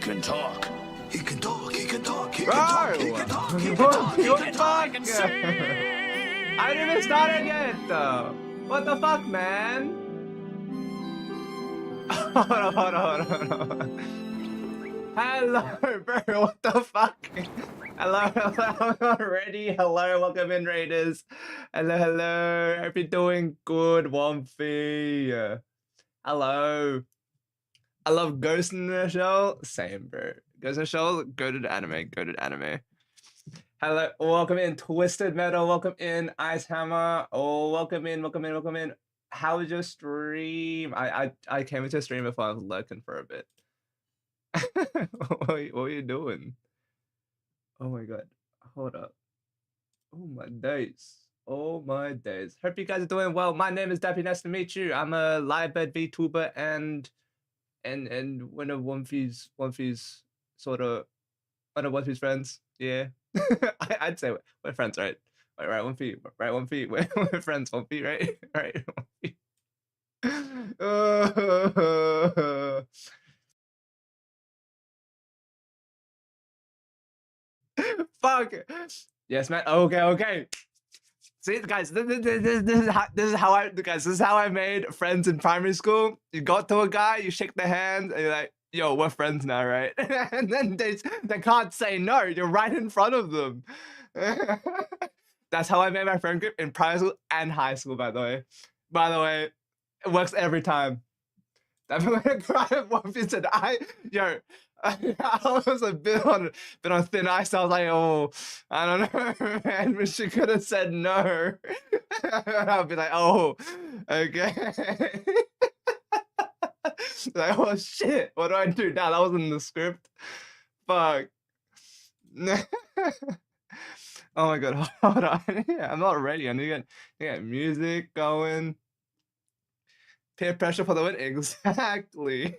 can talk. He can talk, he can talk, he Bro! can talk, he can talk, he can talk, he What can the talk. fuck? I didn't even started yet. What the fuck, man? Hold on. Hello, bro. What the fuck? Hello, I'm not ready. Hello, welcome in, Raiders. Hello. Hope you're doing good, Womphy. Hello. I love Ghost in the Shell. Same, bro. Ghost in the Shell, go to the anime. Hello, welcome in, Twisted Metal. Welcome in, Ice Hammer. Oh, welcome in. How was your stream? I came into a stream before I was lurking for a bit. what are you doing? Oh my god. Hold up. Oh my days. Hope you guys are doing well. My name is Dappy. Nice to meet you. I'm a Lyrebird VTuber and one of Wumpy's sort of one of Wumpy's friends. Yeah. I'd say we're friends, right? Right, Wumpy. Right, Wumpy. We're friends, Wumpy, right? Right, Wumpy. Fuck. Yes, man. Okay. See, guys, this is how I made friends in primary school. You got to a guy, you shake their hand, and you're like, "Yo, we're friends now, right?" And then they can't say no. You're right in front of them. That's how I made my friend group in primary school and high school. By the way, it works every time. That's when I cried one piece and I was a bit on thin ice. I was like, oh, I don't know, man. But she could have said no. I'll be like, oh, okay. Like, oh shit, what do I do now? That wasn't in the script. Fuck. Oh my god, hold on. I'm not ready. I need to get music going. Peer pressure for the win. Exactly.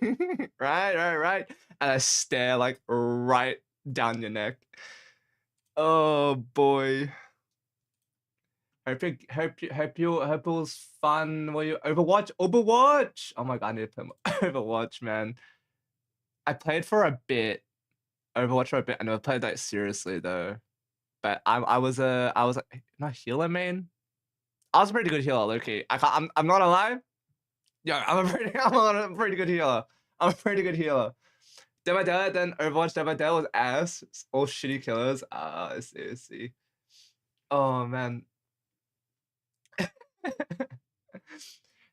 Right. And I stare like right down your neck. Oh boy. Hope it was fun. Were you Overwatch? Oh my god, I need to play more Overwatch, man. I played for a bit. Overwatch for a bit. I never played like seriously though. But I was not healer main. I was a pretty good healer, okay. I'm not gonna lie. Yeah, I'm a pretty good healer. Dead by Dead, then Overwatch Dead by Dead was ass. All shitty killers. I see. Oh man.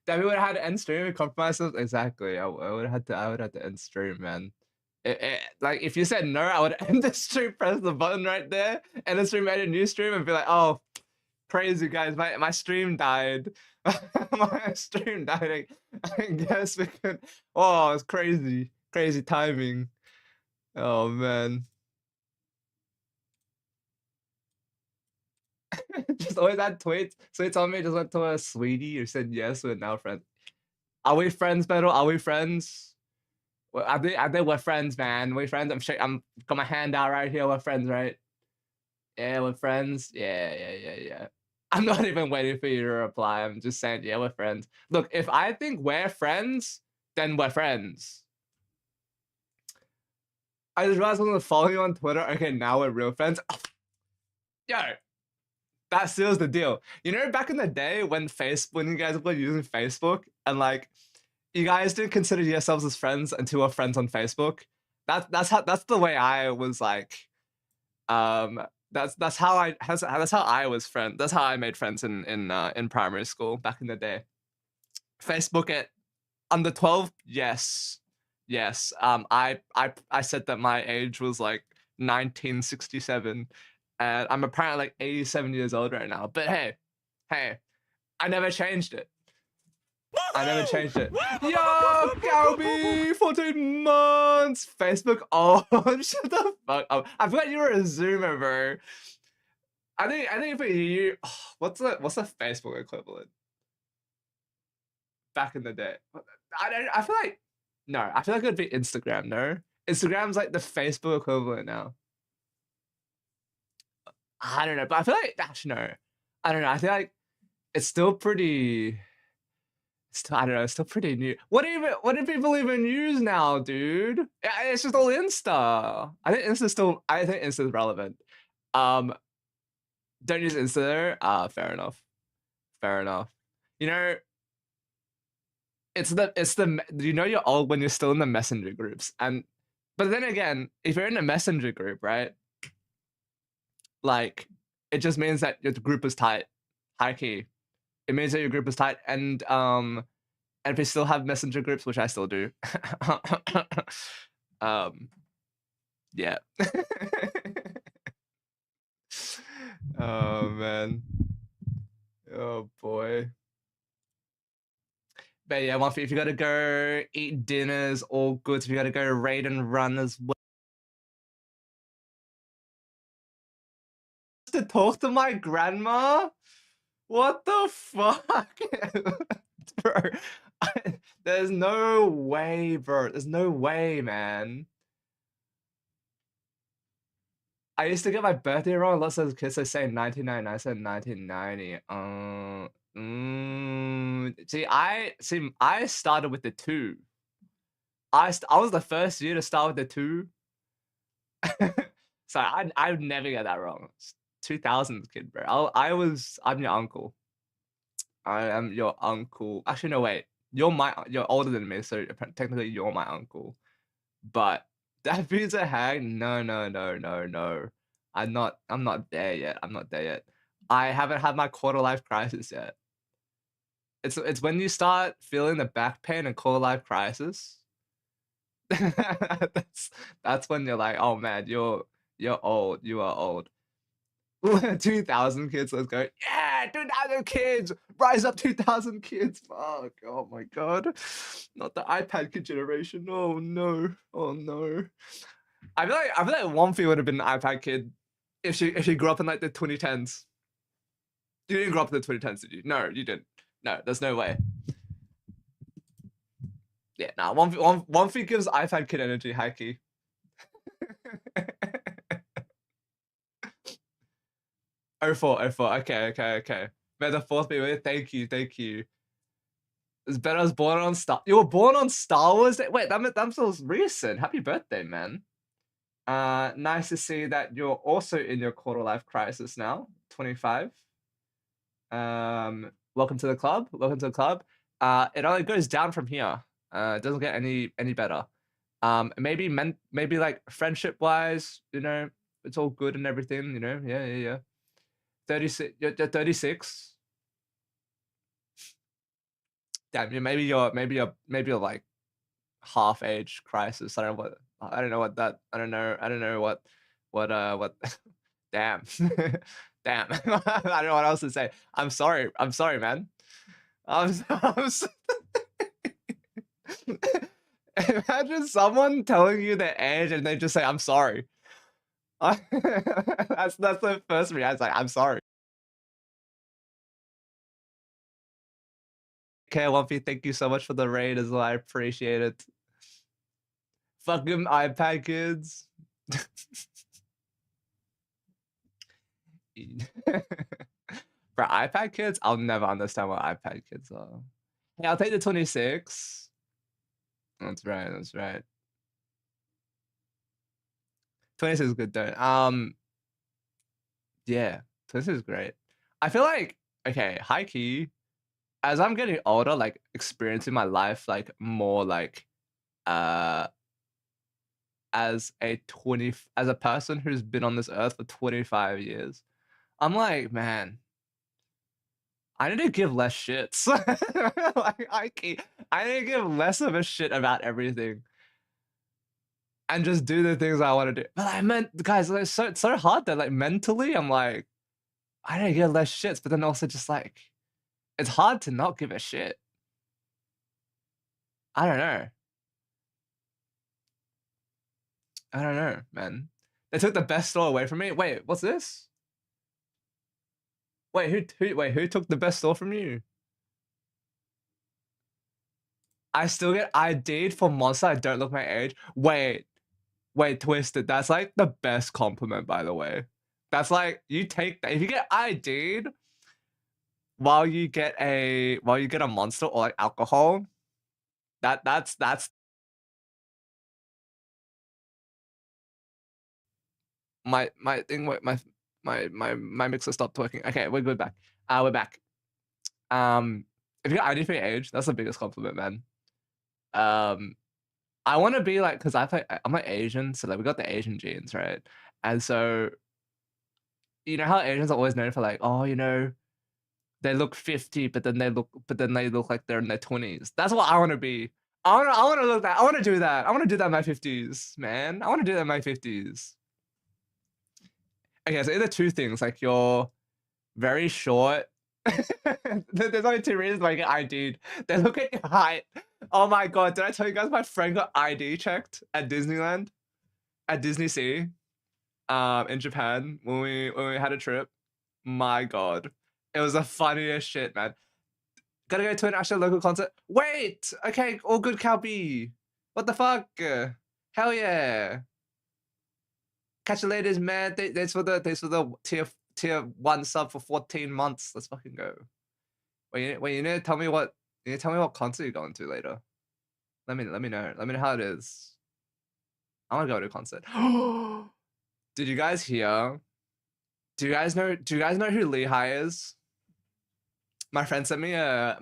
That we would have had to end stream and compromise us. Exactly. I would have to end stream, man. Like if you said no, I would end the stream, press the button right there, end the stream, edit a new stream, and be like, oh, praise you guys. My stream died. My stream died. I guess we could. Oh, it's crazy timing. Oh man. Just always add tweets. So you told me just went to a sweetie or said yes, we're now friends. Are we friends, Metal? Are we friends? Well, I think we're friends, man. We're friends. I'm got my hand out right here. We're friends, right? Yeah, we're friends. Yeah. I'm not even waiting for you to reply. I'm just saying, yeah, we're friends. Look, if I think we're friends, then we're friends. I just realized I'm gonna follow you on Twitter. Okay, now we're real friends. Oh, yo, that seals the deal. You know, back in the day when you guys were using Facebook and like you guys didn't consider yourselves as friends until you were friends on Facebook. That's the way I was like. That's how I was friend. That's how I made friends in primary school back in the day. Facebook at under 12, yes. I said that my age was like 1967, and I'm apparently like 87 years old right now. But hey, I never changed it. Yo, Galby, 14 months. Facebook on. Shut the fuck up. I forgot you were a Zoomer, bro. I think for you, what's the Facebook equivalent? Back in the day, I feel like it'd be Instagram. No, Instagram's like the Facebook equivalent now. I don't know, but I feel like actually no. I don't know. I feel like it's still pretty. Still, I don't know, it's still pretty new. What do people even use now, dude? Yeah, it's just all Insta. I think Insta's relevant. Um, don't use Insta there. Fair enough. Fair enough. You know, you know you're old when you're still in the messenger groups. But then again, if you're in a messenger group, right? Like, it just means that your group is tight. High key. It means that your group is tight, and if you still have messenger groups, which I still do, yeah. Oh man. Oh boy. But yeah, if you gotta go eat dinners, all good. If you gotta go raid and run as well. To talk to my grandma? What the fuck? Bro, there's no way, bro. There's no way, man. I used to get my birthday wrong. Lots of kids are saying 1999. I said 1990. I started with the 2. I was the first year to start with the 2. So I would never get that wrong. It's 2000s kid, bro. I'm your uncle. I am your uncle. Actually, no, wait. You're older than me, so technically you're my uncle. But that pizza hag, no. I'm not there yet. I'm not there yet. I haven't had my quarter life crisis yet. It's when you start feeling the back pain and quarter life crisis. that's when you're like, oh man, you're old. You are old. 2000 kids, let's go. Yeah, 2000 kids. Rise up 2000 kids. Fuck. Oh my god. Not the iPad kid generation. Oh no. Oh no. I feel like Womfy would have been an iPad kid if she grew up in like the 2010s. You didn't grow up in the 2010s, did you? No, you didn't. No, there's no way. Yeah, nah, Womfy gives iPad kid energy, high key. Oh four. Okay. May the fourth be with you. Thank you. It's better I was born on Star. You were born on Star Wars Day? Wait, that was recent. Happy birthday, man. Nice to see that you're also in your quarter life crisis now. 25. Welcome to the club. Welcome to the club. It only goes down from here. It doesn't get any better. Maybe like friendship wise, you know, it's all good and everything, you know. Yeah. 36. You're 36. Damn, maybe you're like half age crisis. I don't know what damn. Damn. I don't know what else to say. I'm sorry, man. Imagine someone telling you their age and they just say, I'm sorry. That's the first reaction. Like, I'm sorry. Okay, Lumpy, thank you so much for the raid as well. I appreciate it. Fucking iPad kids. For iPad kids, I'll never understand what iPad kids are. Hey, I'll take the 26. That's right. 26 is good though. Yeah, 26 is great. I feel like, okay, high key, as I'm getting older, like experiencing my life like more like as a person who's been on this earth for 25 years, I'm like, man, I need to give less shits. Like, I need to give less of a shit about everything and just do the things I want to do. But I meant, guys, like, it's so hard that like mentally, I'm like, I need to give less shits, but then also just like, it's hard to not give a shit. I don't know, man. They took the best store away from me. Wait, what's this? Wait, who took the best store from you? I still get ID'd for monster. I don't look my age. Wait, Twisted. That's like the best compliment, by the way. That's like, you take that. If you get ID'd while you get a Monster or like alcohol, that's my thing. My mixer stopped working. Okay, we're good back. We're back. If you got ID for your age, that's the biggest compliment, man. I want to be like, because I'm like Asian, so like we got the Asian genes, right? And so you know how Asians are always known for like, oh, you know, they look 50, but then they look like they're in their 20s. That's what I want to be. I want to look that. I want to do that. I want to do that in my 50s, man. I want to do that in my 50s. Okay, so either two things, like you're very short. There's only two reasons why I get ID'd. They look at your height. Oh my god, did I tell you guys my friend got ID checked at Disneyland? At Disney Sea, in Japan when we had a trip. My god. It was the funniest shit, man. Gotta go to an actual local concert. Wait! Okay, all good, Calby. What the fuck? Hell yeah. Catch you later, man. Thanks for the tier 1 sub for 14 months. Let's fucking go. Wait, you need to tell me what concert you're going to later. Let me know. Let me know how it is. I want to go to a concert. Did you guys hear? Do you guys know who Lehigh is? My friend sent me a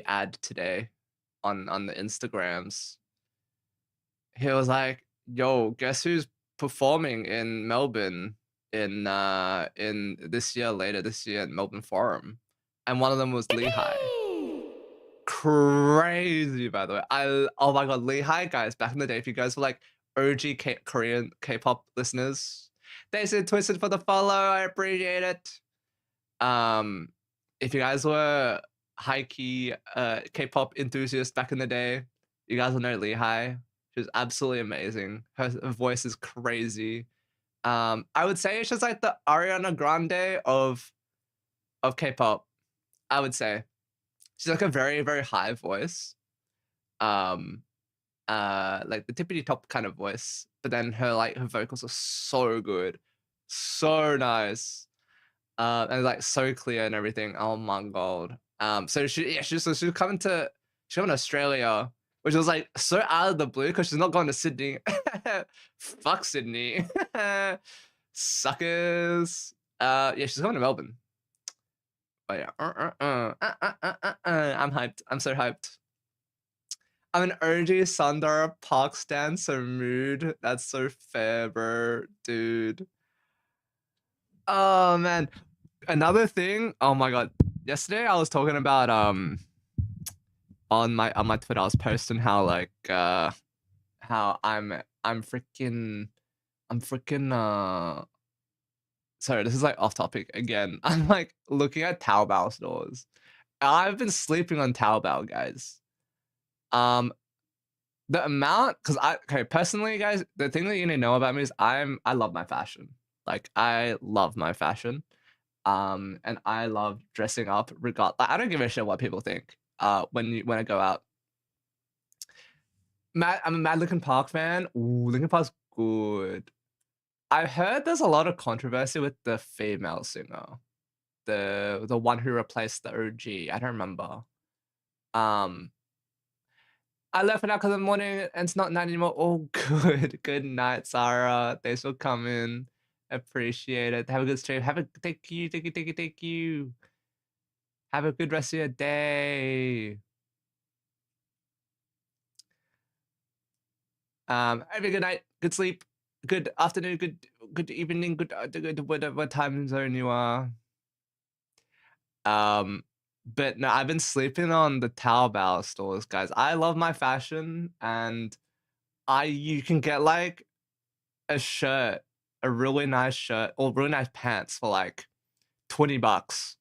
ad today on the Instagrams. He was like, "Yo, guess who's performing in Melbourne in later this year in Melbourne Forum?" And one of them was Lehigh. Crazy, by the way. Oh my god, Lehigh guys, back in the day, if you guys were like OG Korean K-pop listeners, they said Twisted for the follow. I appreciate it. If you guys were high key K-pop enthusiasts back in the day, you guys will know Lehigh. She was absolutely amazing. Her voice is crazy. I would say it's just like the Ariana Grande of K-pop. I would say she's like a very, very high voice. Like the tippity top kind of voice, but then her vocals are so good, so nice, and like so clear and everything. Oh my god. So she's coming to Australia, which was like so out of the blue because she's not going to Sydney. Fuck Sydney. Suckers. Yeah, she's coming to Melbourne. But yeah, I'm hyped. I'm so hyped. I'm an OG Sundar Park stan, so mood. That's so fair, bro, dude. Oh man, another thing. Oh my god, yesterday I was talking about on my Twitter, I was posting how like how I'm freaking sorry, this is like off topic again. I'm like looking at Taobao stores. I've been sleeping on Taobao, guys. The amount, because personally, guys, the thing that you need to know about me is I love my fashion. Like I love my fashion. And I love dressing up I don't give a shit what people think. When I go out. I'm a mad Linkin Park fan. Ooh, Linkin Park's good. I heard there's a lot of controversy with the female singer. The one who replaced the OG. I don't remember. I left it out because in the morning and it's not night anymore. Oh, good. Good night, Sarah. Thanks for coming. Appreciate it. Have a good stream. Thank you. Have a good rest of your day. Have a good night, good sleep, good afternoon, good evening, good whatever time zone you are. But no, I've been sleeping on the Taobao stores, guys. I love my fashion, and you can get like a shirt, a really nice shirt, or really nice pants for like $20.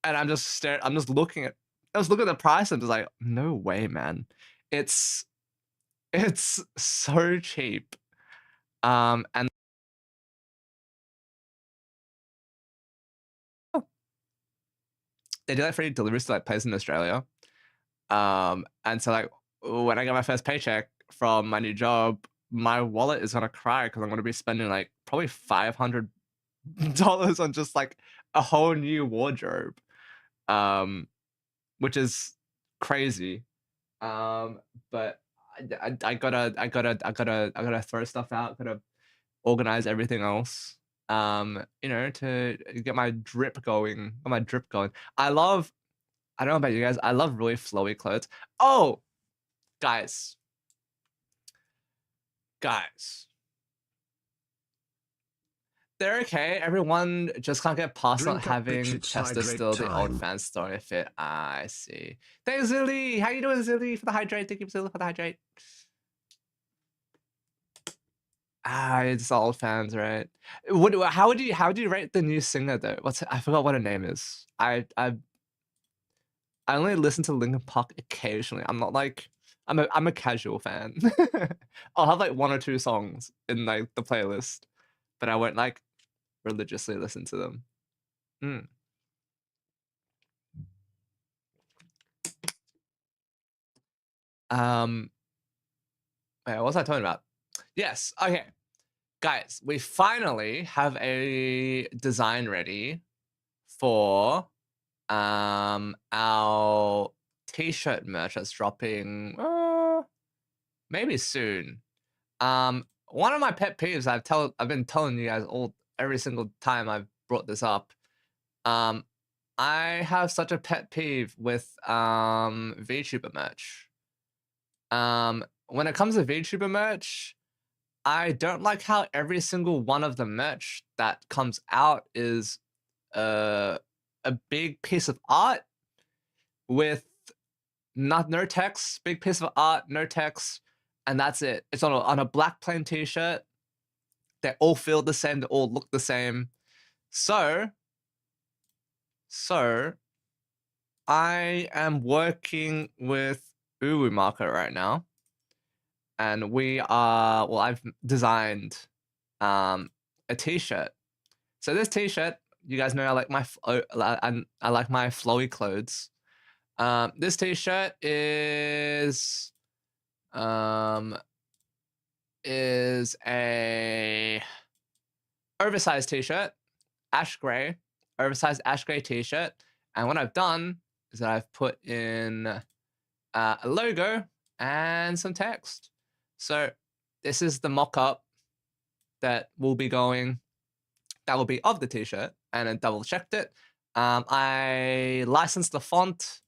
And I'm just looking at the price and just like, no way, man. It's so cheap. And they do like free deliveries to like places in Australia. And so like when I got my first paycheck from my new job, my wallet is gonna cry because I'm gonna be spending like probably $500 on just like a whole new wardrobe, um, which is crazy. But I gotta throw stuff out, gotta organize everything else. To get my drip going. Get my drip going. I don't know about you guys. I love really flowy clothes. Oh, guys, guys. They're okay. Everyone just can't get past not Drink up, bitch, having it's Chester hydrate still the old time. fan story fit. I see. Thanks, Zilly. How you doing, Zilly, for the hydrate? Thank you, Zilly, for the hydrate. It's old fans, right? How do you rate the new singer though? I forgot what her name is. I only listen to Linkin Park occasionally. I'm not like I'm a casual fan. I'll have like 1 or 2 songs in like the playlist, but I won't like religiously listen to them. Mm. Wait, what was I talking about? Yes, okay. Guys, we finally have a design ready for our t-shirt merch that's dropping maybe soon. One of my pet peeves I've been telling you guys every single time I've brought this up. I have such a pet peeve with VTuber merch. When it comes to VTuber merch, I don't like how every single one of the merch that comes out is a big piece of art with no text, big piece of art, no text, and that's it. It's on a black plain t-shirt. They all feel the same, they all look the same. So I am working with Uwu Market right now, and I've designed a t-shirt. So this t-shirt, you guys know I like my flowy clothes. This t-shirt is a oversized t-shirt, ash gray, oversized ash gray t-shirt. And what I've done is that I've put in a logo and some text. So this is the mock-up that will be of the t-shirt, and I double checked it. I licensed the font,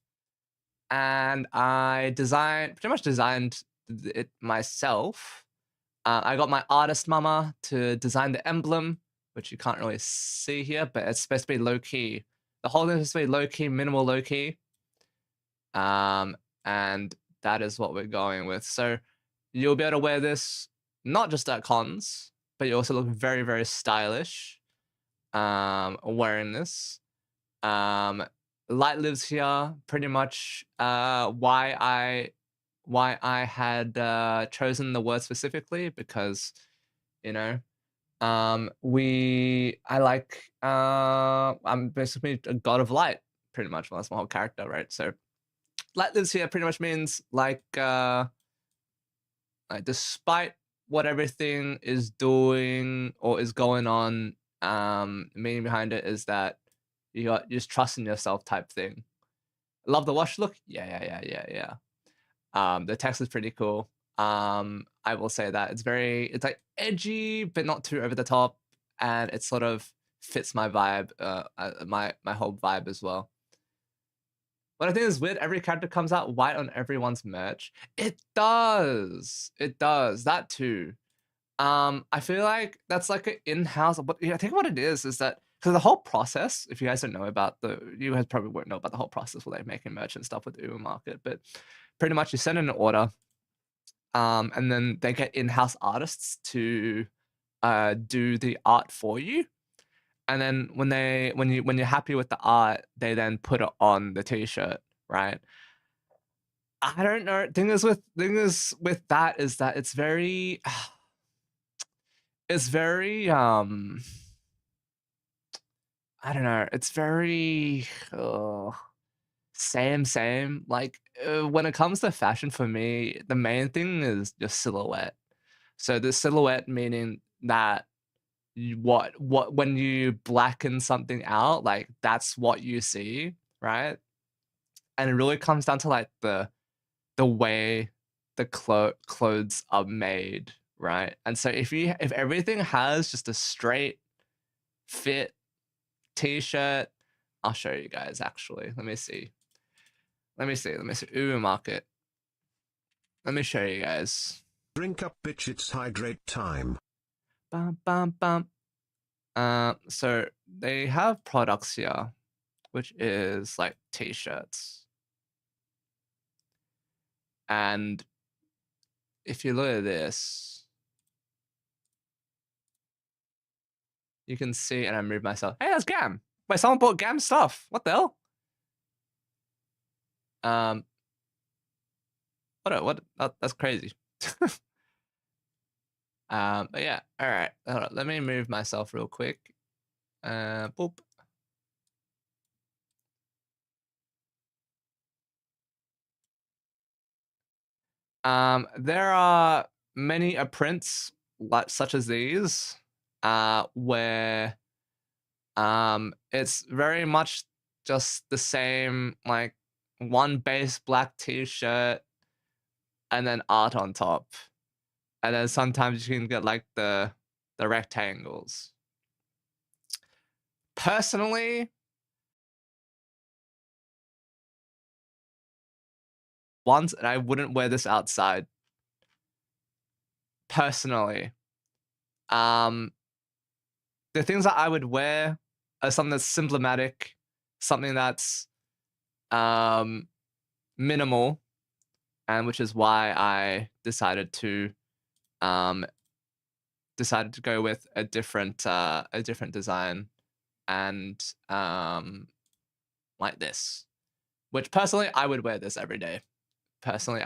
and I pretty much designed it myself. I got my artist mama to design the emblem, which you can't really see here, but it's supposed to be low key. The whole thing is supposed to be low key, minimal low key. And that is what we're going with. So you'll be able to wear this not just at cons, but you also look very, very stylish wearing this. Light lives here, pretty much why I had chosen the word specifically, because I'm basically a god of light, pretty much. Well, that's my whole character, right? So light lives here pretty much means like despite what everything is doing or is going on, meaning behind it is that you just trust in yourself type thing. Love the wash look? Yeah. The text is pretty cool. I will say that it's like edgy, but not too over the top, and it sort of fits my vibe, my whole vibe as well. What I think is weird, every character comes out white on everyone's merch. It does. It does. That too. I feel like that's like an in-house, but I think what it is that because the whole process, if you guys don't know about you guys probably won't know about the whole process where they're making merch and stuff with the Uber Market, but pretty much you send in an order, and then they get in-house artists to do the art for you. And then when you're happy with the art, they then put it on the t-shirt, right? I don't know. Thing is with that is that it's very I don't know. It's very same. Like when it comes to fashion for me, the main thing is just silhouette. So the silhouette meaning that what when you blacken something out, like that's what you see, right? And it really comes down to like the way the clothes are made, right? And so if everything has just a straight fit t-shirt, I'll show you guys actually. Let me see. Uwu Market. Let me show you guys. Drink up, bitch, it's hydrate time. Bum, bum, bum. So they have products here, which is like t-shirts. And if you look at this, you can see, and I move myself. Hey, that's Gam. Wait, someone bought Gam stuff. What the hell? What? That's crazy. But yeah, all right. Hold on, let me move myself real quick. Boop. There are many prints like such as these, where it's very much just the same, like one base black t-shirt and then art on top. And then sometimes you can get like the rectangles. Personally, once, and I wouldn't wear this outside. Personally. The things that I would wear are something that's symptomatic, something that's minimal, and which is why I decided to go with a different design, and like this, which personally I would wear this every day. Personally,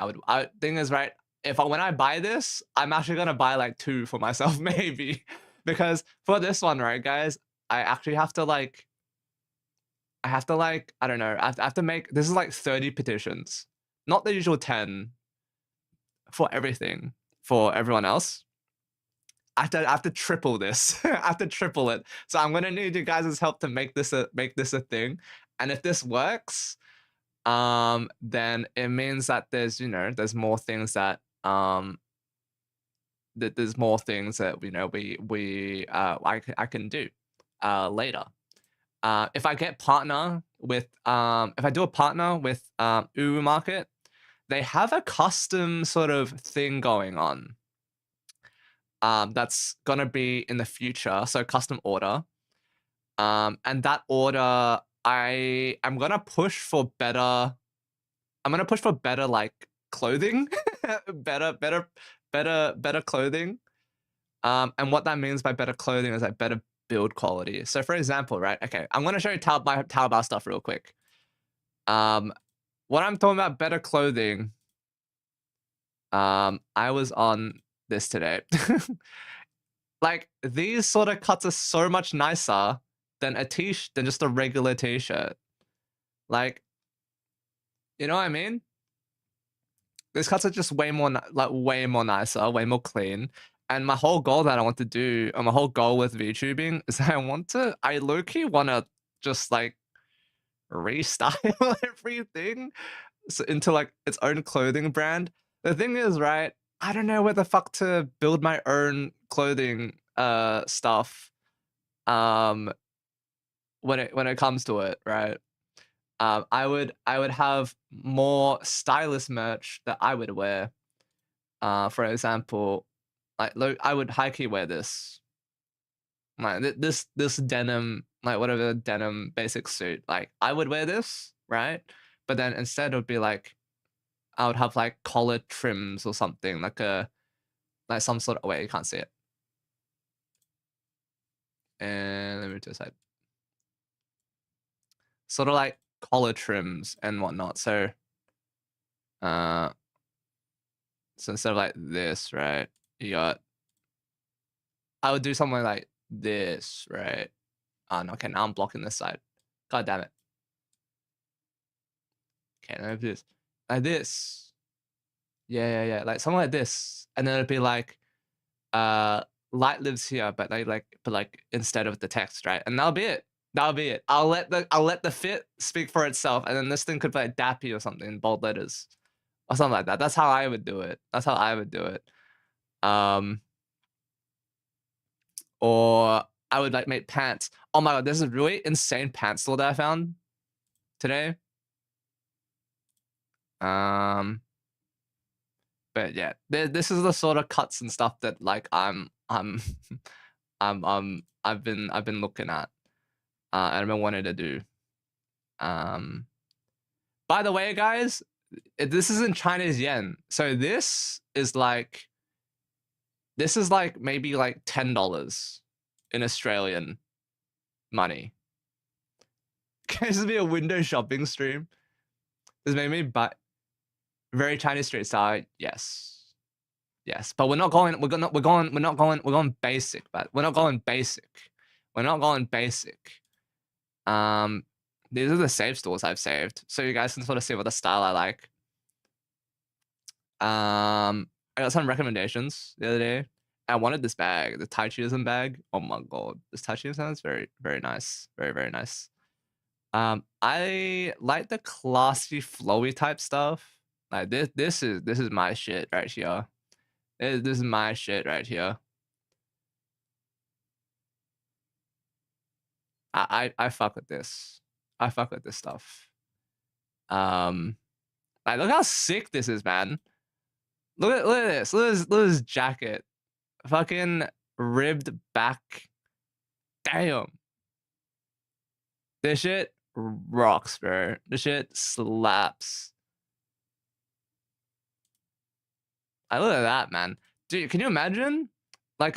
thing is, right, when I buy this, I'm actually gonna buy like 2 for myself maybe, because for this one, right, guys, I actually have to like I don't know, I have to make, this is like 30 petitions, not the usual 10 for everything for everyone else. I have to triple this. I have to triple it. So I'm gonna need you guys' help to make this a thing. And if this works, then it means that there's, you know, there's more things that there's more things that, you know, I can do later. If I get partner with if I do a partner with Uwu Market, they have a custom sort of thing going on. That's gonna be in the future, so custom order. And that order, I'm gonna push for better. I'm gonna push for better like clothing, better clothing. And what that means by better clothing is like better build quality. So for example, right? Okay, I'm gonna show you my Taobao stuff real quick. What I'm talking about better clothing. I was on this today. Like these sort of cuts are so much nicer than than just a regular t-shirt. Like, you know what I mean? These cuts are just way more nicer, way more clean. And my whole goal that I want to do, and my whole goal with VTubing is that I low-key want to just like restyle everything into like its own clothing brand. The thing is, right, I don't know where the fuck to build my own clothing stuff when it comes to it, right? I would have more stylish merch that I would wear. For example, like look, I would high key wear this. Like this denim, like whatever denim basic suit. Like I would wear this, right? But then instead it would be like I would have like collar trims or something, like some sort of, wait, you can't see it. And let me decide. Sort of like collar trims and whatnot. So instead of like this, right? You got, I would do something like this, right? Oh no, okay, now I'm blocking this side. God damn it. Okay, now do this. Like this. Yeah, like something like this. And then it'd be like Light lives here, but like instead of the text, right? And that'll be it. That'll be it. I'll let the fit speak for itself, and then this thing could be like Dappy or something in bold letters or something like that. That's how I would do it. That's how I would do it. Or I would like make pants. Oh my god, there's a really insane pants store that I found today. But yeah, this is the sort of cuts and stuff that like I've been looking at, and I've been wanting to do. By the way, guys, this is in Chinese yen, so this is like maybe like $10 in Australian money. Can this be a window shopping stream? This made me buy very Chinese street style. Yes, but we're not going basic. But we're not going basic. We're not going basic. These are the save stores I've saved, so you guys can sort of see what the style I like. I got some recommendations the other day. I wanted this bag, the Taichiism bag. Oh my god, this Taichiism is very, very nice. Very, very nice. I like the classy, flowy type stuff. Like this is my shit right here. This is my shit right here. I fuck with this. I fuck with this stuff. Like look how sick this is, man. Look at this. Look at this jacket. Fucking ribbed back. Damn. This shit rocks, bro. This shit slaps. I look at that, man. Dude, can you imagine like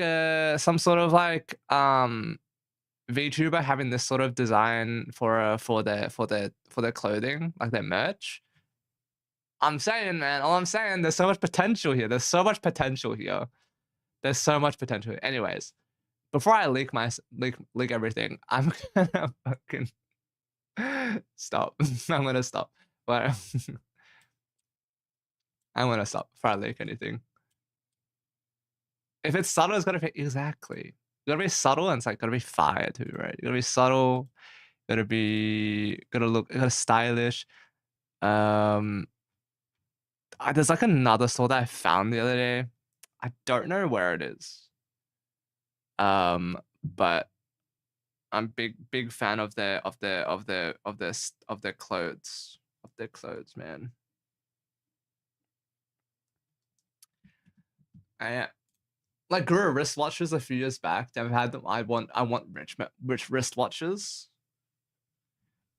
some sort of like VTuber having this sort of design for their clothing, like their merch? I'm saying, man, all I'm saying, there's so much potential here. There's so much potential here. There's so much potential. Anyways, before I leak everything, I'm gonna fucking stop. I'm gonna stop. But I'm gonna stop before I leak anything. If it's subtle, it's gotta be exactly. It's gotta be subtle and it's like gotta be fire too, right? You gotta be subtle, gotta look stylish. There's like another store that I found the other day. I don't know where it is. But I'm big fan of their clothes. Of their clothes, man. I like grew wristwatches a few years back. I've had them. I want rich wristwatches.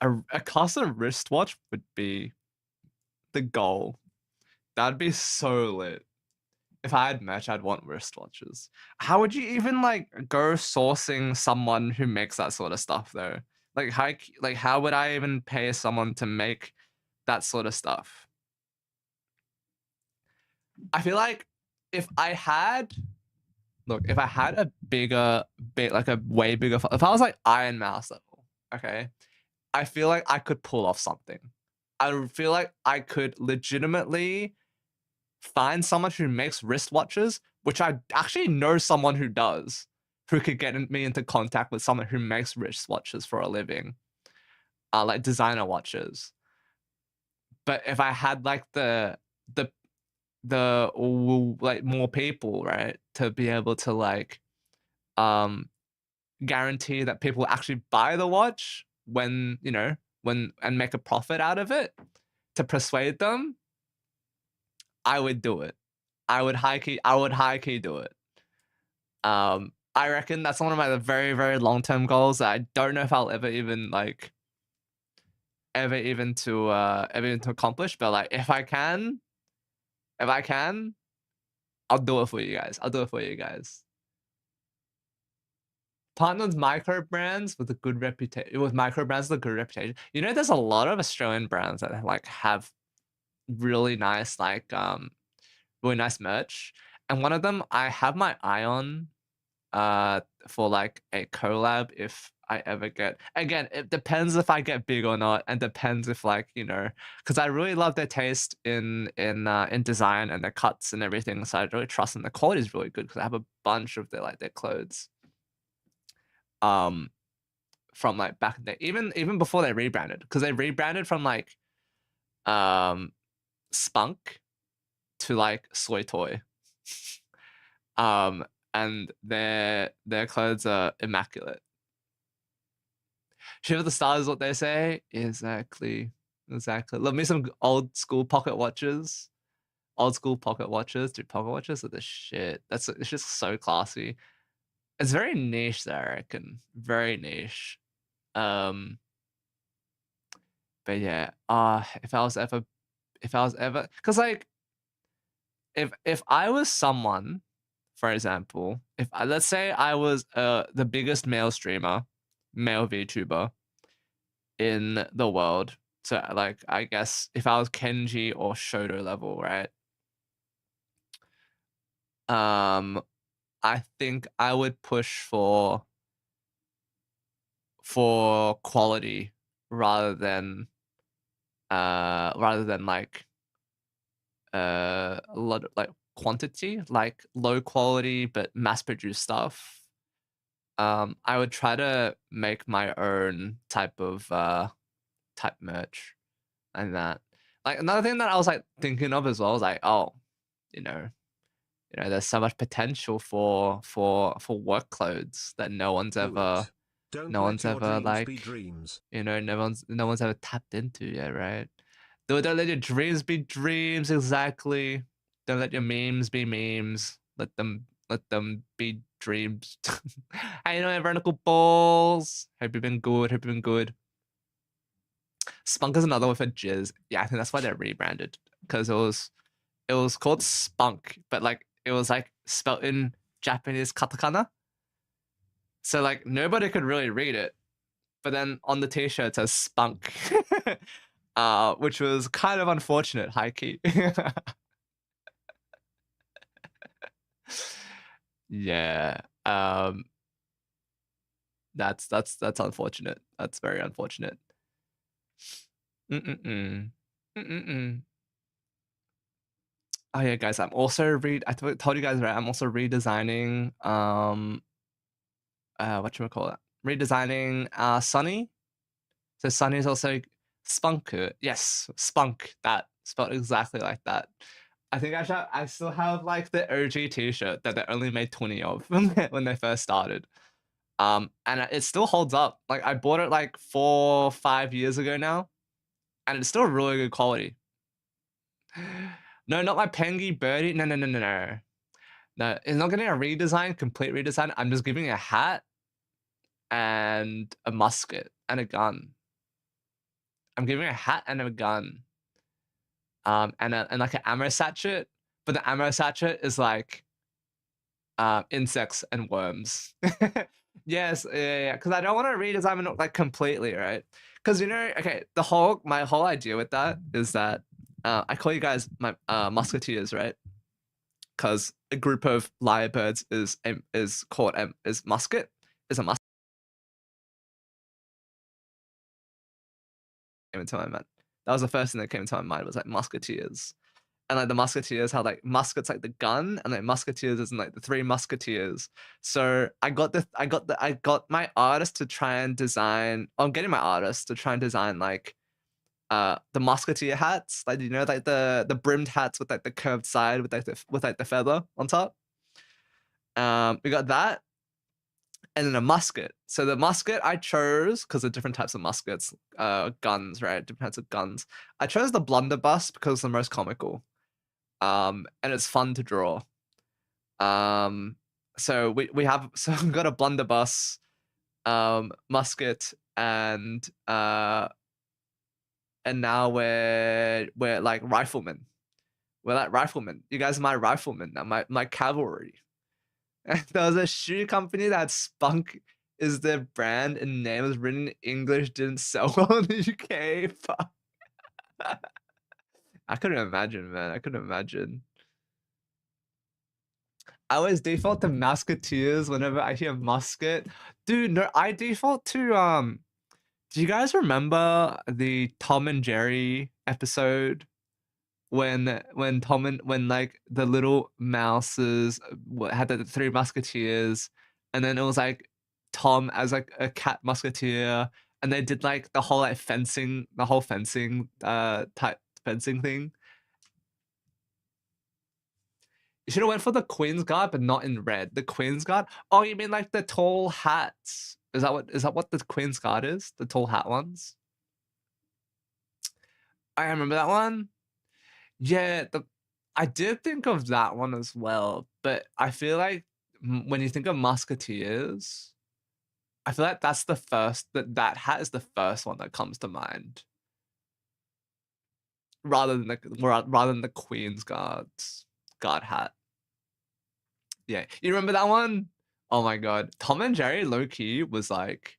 A custom wristwatch would be the goal. That'd be so lit. If I had merch, I'd want wristwatches. How would you even like go sourcing someone who makes that sort of stuff though? Like how would I even pay someone to make that sort of stuff? I feel like if I had a way bigger, if I was like Iron Mouse level, okay, I feel like I could pull off something. I feel like I could legitimately find someone who makes wristwatches, which I actually know someone who does, who could get me into contact with someone who makes wristwatches for a living, like designer watches. But if I had like the like more people, right, to be able to like guarantee that people actually buy the watch when and make a profit out of it, to persuade them, I would do it. I would high key do it. I reckon that's one of my very, very long-term goals that I don't know if I'll ever even to accomplish, but like if I can, I'll do it for you guys. Tottenham's micro brands with a good reputation. You know, there's a lot of Australian brands that like have really nice really nice merch, and one of them I have my eye on for like a collab if I ever get. Again, it depends if I get big or not, and depends if like, you know, because I really love their taste in design and their cuts and everything. So I really trust them. The quality is really good because I have a bunch of their clothes. From like back in the even before they rebranded, because they rebranded from like Spunk to like Soy Toy. And their clothes are immaculate. Shiver the stars, what they say. Exactly. Love me some old school pocket watches. Old school pocket watches. Dude, pocket watches are the shit. It's just so classy. It's very niche though, I reckon. Very niche. But yeah, if I was ever, because like, if I was someone, for example, if let's say I was the biggest male streamer, male VTuber in the world, so like I guess if I was Kenji or Shoto level, right? I think I would push for quality rather than like a lot of like quantity, like low quality but mass produced stuff. I would try to make my own type of type merch and that. Like another thing that I was like thinking of as well is like, oh, you know, there's so much potential for work clothes that no one's ever Don't let your dreams be like, dreams. no one's ever tapped into yet, right? Don't let your dreams be dreams, exactly. Don't let your memes be memes. Let them be dreams. How you doing, Vertical Balls? Hope you've been good. Hope you've been good. Spunk is another one for jizz. Yeah, I think that's why they're rebranded. Because it was called Spunk, but like it was like spelled in Japanese katakana. So like nobody could really read it. But then on the t-shirt it says Spunk. Which was kind of unfortunate, high key. Yeah. That's unfortunate. That's very unfortunate. Oh yeah, guys, I'm also I told you guys, right? I'm also redesigning whatchamacallit? Redesigning Sunny. So Sunny is also Spunk. Yes, Spunk. That spelled exactly like that. I think I still have like the OG t-shirt that they only made 20 of when they first started. And it still holds up. Like I bought it like 4 or 5 years ago now, and it's still really good quality. No, not my Pengy Birdie. No. No, it's not getting a redesign, complete redesign. I'm just giving a hat and a musket and a gun. I'm giving a hat and a gun. And like an ammo sachet, but the ammo sachet is like insects and worms. Yes, yeah. Because I don't want to redesign it like completely, right? Because okay, my whole idea with that is that I call you guys my musketeers, right? Because a group of lyrebirds is called is musket, is a musket. Came into my mind. That was the first thing that came into my mind was like musketeers. And like the musketeers had like muskets like the gun, and like musketeers isn't like the three musketeers. So I got my artist to try and design. I'm getting my artist to try and design like the musketeer hats, like like the brimmed hats with like the curved side with like the feather on top. We got that, and then a musket. So the musket I chose because of different types of muskets, guns, right? Different types of guns. I chose the blunderbuss because it's the most comical. And it's fun to draw. So we have we've got a blunderbuss, musket, and now we're like riflemen. We're like riflemen. You guys are my riflemen, my cavalry. And there was a shoe company that Spunk is their brand and name was written in English, didn't sell well in the UK. Fuck. I couldn't imagine, man. I couldn't imagine. I always default to Musketeers whenever I hear musket. Dude, no, I default to do you guys remember the Tom and Jerry episode when like the little mouses had the three musketeers, and then it was like Tom as like a cat musketeer, and they did like the whole like fencing type fencing thing. You should have went for the Queen's Guard, but not in red. The Queen's Guard? Oh, you mean like the tall hats? Is that what the Queen's Guard is? The tall hat ones? I remember that one. Yeah, I did think of that one as well, but I feel like when you think of Musketeers, I feel like that's the first that hat is the first one that comes to mind, rather than the Queen's Guard hat. Yeah, you remember that one? Oh my god, Tom and Jerry low key was like,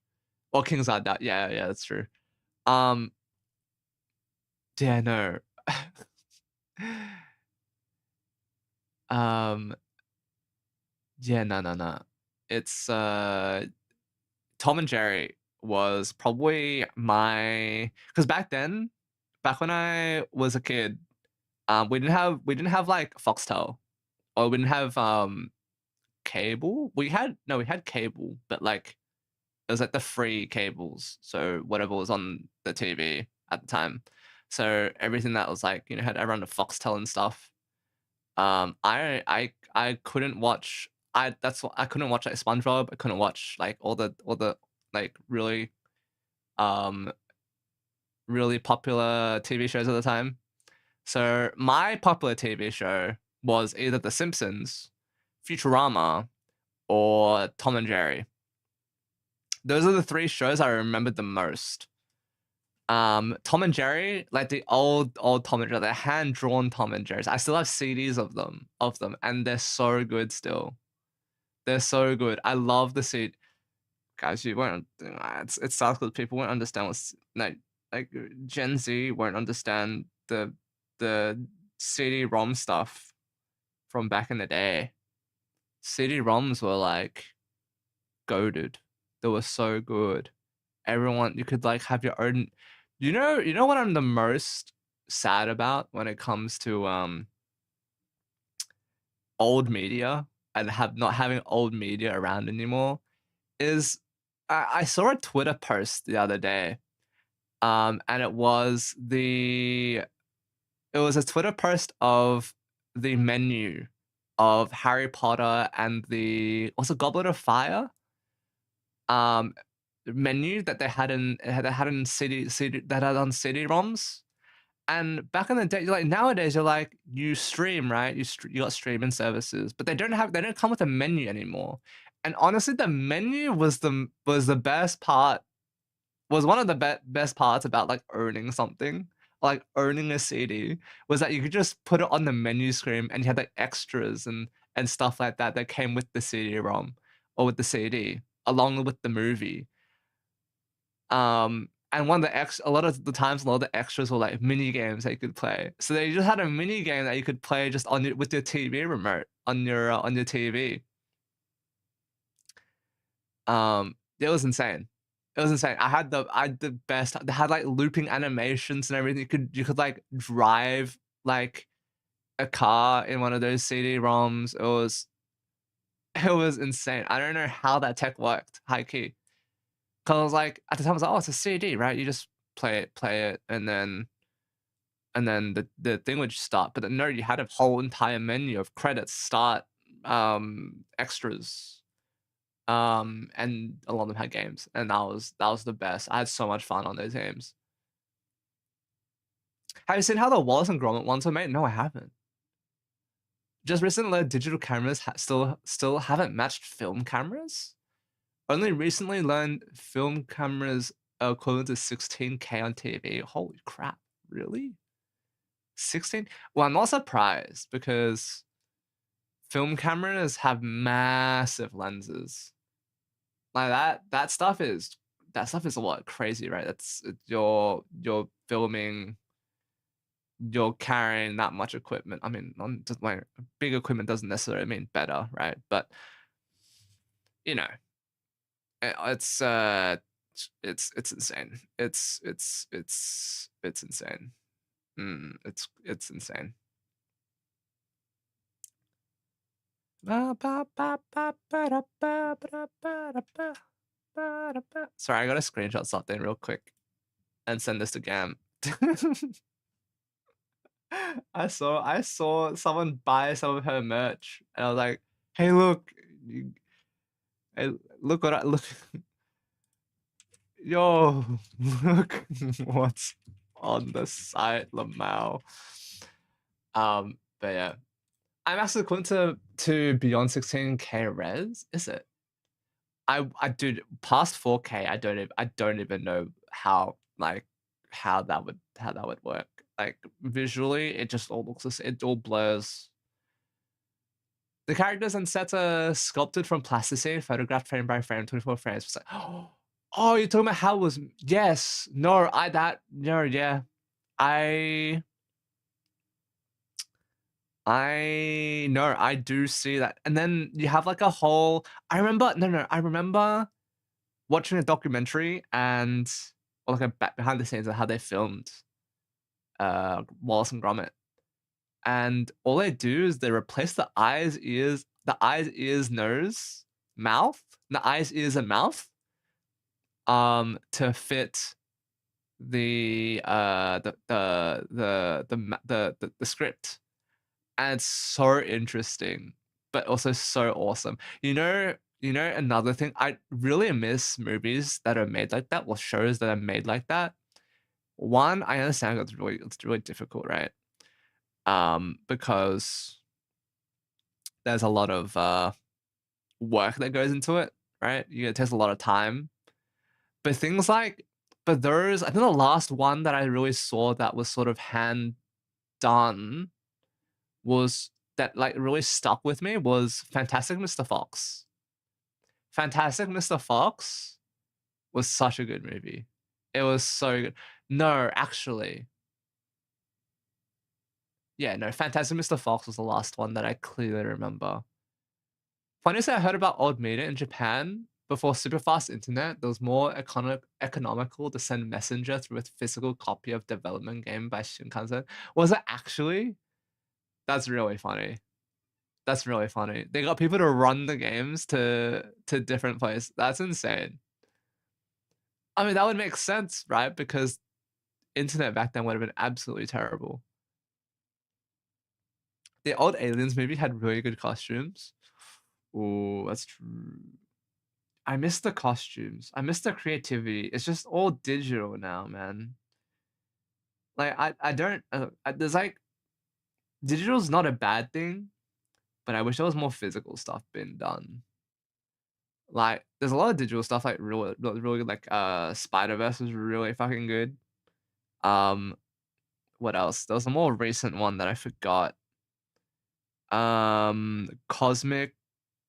well, King's Guard. Yeah, that's true. Yeah, no. Yeah, no. It's Tom and Jerry was probably because back when I was a kid, we didn't have like Foxtel, or we didn't have cable. We had cable, but like it was like the free cables, so whatever was on the TV at the time. So everything that was like, had everyone the Foxtel and stuff. I couldn't watch. I couldn't watch like SpongeBob. I couldn't watch like all the like really really popular TV shows at the time. So my popular TV show was either The Simpsons, Futurama, or Tom and Jerry. Those are the three shows I remembered the most. Tom and Jerry, like the old Tom and Jerry, the hand-drawn Tom and Jerry's. I still have CDs of them, and they're so good still. They're so good. I love the CD. Guys, you won't. It sucks because people won't understand what's like Gen Z won't understand the CD-ROM stuff from back in the day. CD-ROMs were like goated. They were so good. Everyone, you could like have your own. You know what I'm the most sad about when it comes to old media and not having old media around anymore is I saw a Twitter post the other day, and it was a Twitter post of the menu of Harry Potter and the Goblet of Fire menu that they had in CD that had on CD-ROMs. And back in the day, like nowadays, you're like you stream, right? You got streaming services, but they don't come with a menu anymore. And honestly, the menu was the best part. Was one of the best parts about like owning something, like owning a CD, was that you could just put it on the menu screen and you had like extras and stuff like that that came with the CD-ROM or with the CD along with the movie. And a lot of the extras were like mini games that you could play. So they just had a mini game that you could play just with your TV remote on your TV. It was insane. It was insane. I had the best. They had like looping animations and everything. You could like drive like a car in one of those CD-ROMs. It was insane. I don't know how that tech worked, high key. Cause I was like, at the time I was like, oh, it's a CD, right? You just play it, and then the thing would start. But no, you had a whole entire menu of credits, start, extras, and a lot of them had games, and that was the best. I had so much fun on those games. Have you seen how the Wallace and Gromit ones were made? No, I haven't. Just recently, digital cameras still haven't matched film cameras. Only recently learned film cameras are equivalent to 16K on TV. Holy crap, really? 16? Well, I'm not surprised because film cameras have massive lenses. Like that stuff is a lot crazy, right? You're filming you're carrying that much equipment. I mean, just like big equipment doesn't necessarily mean better, right? But you know, it's it's insane. It's insane. It's insane. Sorry, I gotta screenshot something real quick and send this to Gam. I saw someone buy some of her merch, and I was like, "Hey, look, hey, look what I look, yo, look what's on the site, Lamau." But yeah, I'm actually equivalent to beyond 16K res. Is it? I dude, past 4K, I don't even know how that would work. Like visually, it just all looks it all blurs. The characters and sets are sculpted from plasticine, photographed frame by frame, 24 frames. It's like, oh, you're talking about how it was? Yes, no, yeah, I know, I do see that. And then you have like a whole. I remember, no, I remember watching a documentary and or like a behind the scenes of how they filmed Wallace and Gromit. And all they do is they replace the eyes, ears, nose, mouth, the eyes, ears, and mouth to fit the script. And it's so interesting, but also so awesome. You know, another thing, I really miss movies that are made like that, or shows that are made like that. One, I understand it's really difficult, right? Because there's a lot of work that goes into it, right? It takes a lot of time. But things like, I think the last one that I really saw that was sort of hand done was that like really stuck with me was Fantastic Mr. Fox. Fantastic Mr. Fox was such a good movie. It was so good. No, actually. Yeah, no, Fantastic Mr. Fox was the last one that I clearly remember. Funny to say, I heard about old media in Japan. Before super fast internet, there was more economical to send messenger through a physical copy of development game by Shinkansen. Was it actually? That's really funny. That's really funny. They got people to run the games to different places. That's insane. I mean, that would make sense, right? Because internet back then would have been absolutely terrible. The old Aliens movie had really good costumes. Oh, that's true. I miss the costumes. I miss the creativity. It's just all digital now, man. Like I don't. There's like digital's not a bad thing, but I wish there was more physical stuff being done. Like there's a lot of digital stuff like really like Spider-Verse is really fucking good. What else? There was a more recent one that I forgot. Cosmic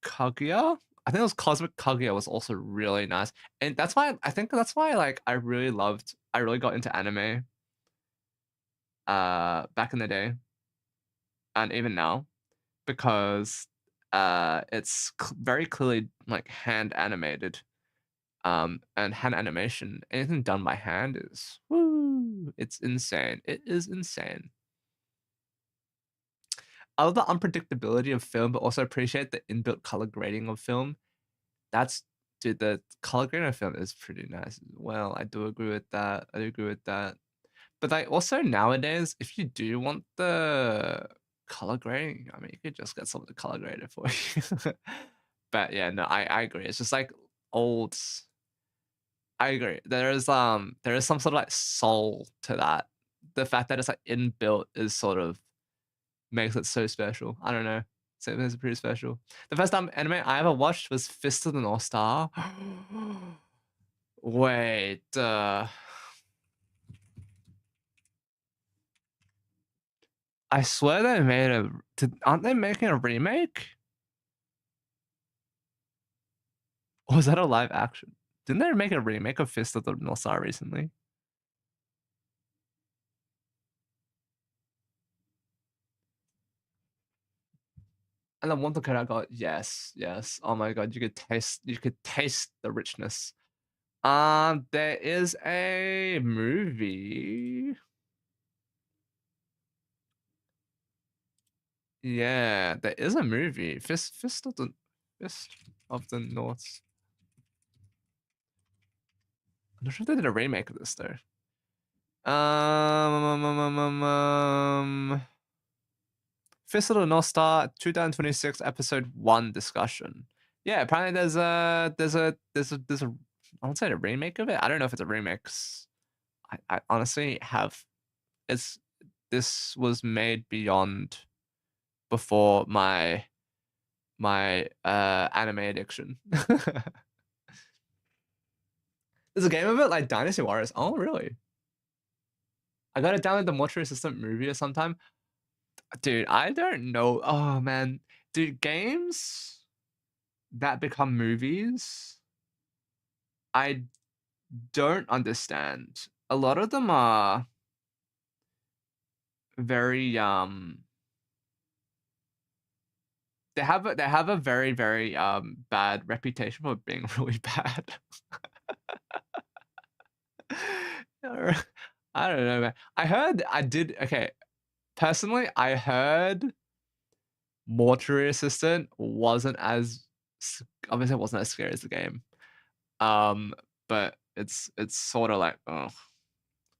Kaguya? I think it was Cosmic Kaguya was also really nice. And that's why like I really got into anime back in the day and even now because it's very clearly like hand animated. And hand animation, anything done by hand is woo, it's insane. It is insane. I love the unpredictability of film, but also appreciate the inbuilt color grading of film. Dude, the color grading of film is pretty nice as well. I do agree with that. But like also nowadays, if you do want the color grading, I mean, you could just get someone to color grade it for you. But yeah, no, I agree. It's just like old. I agree. There is some sort of like soul to that. The fact that it's like inbuilt is sort of makes it so special. I don't know. So it's pretty special. The first time anime I ever watched was Fist of the North Star. Wait, I swear they made aren't they making a remake? Or was that a live action? Didn't they make a remake of Fist of the North Star recently? And then once I got yes, yes. Oh my god, you could taste the richness. There is a movie. Yeah, there is a movie. Fist of the North. I'm not sure if they did a remake of this though. Fist of the North Star 2026 episode 1 discussion. Yeah, apparently there's a I won't say a remake of it. I don't know if it's a remix. I honestly have this was made before my anime addiction. There's a game of it like Dynasty Warriors. Oh, really? I gotta download the Mortuary Assistant movie or sometime. Dude, I don't know. Oh man, dude, games that become movies, I don't understand. A lot of them are very they have a very very bad reputation for being really bad. I don't know, man. Okay. Personally, I heard Mortuary Assistant wasn't as obviously it wasn't as scary as the game. But it's sort of like kind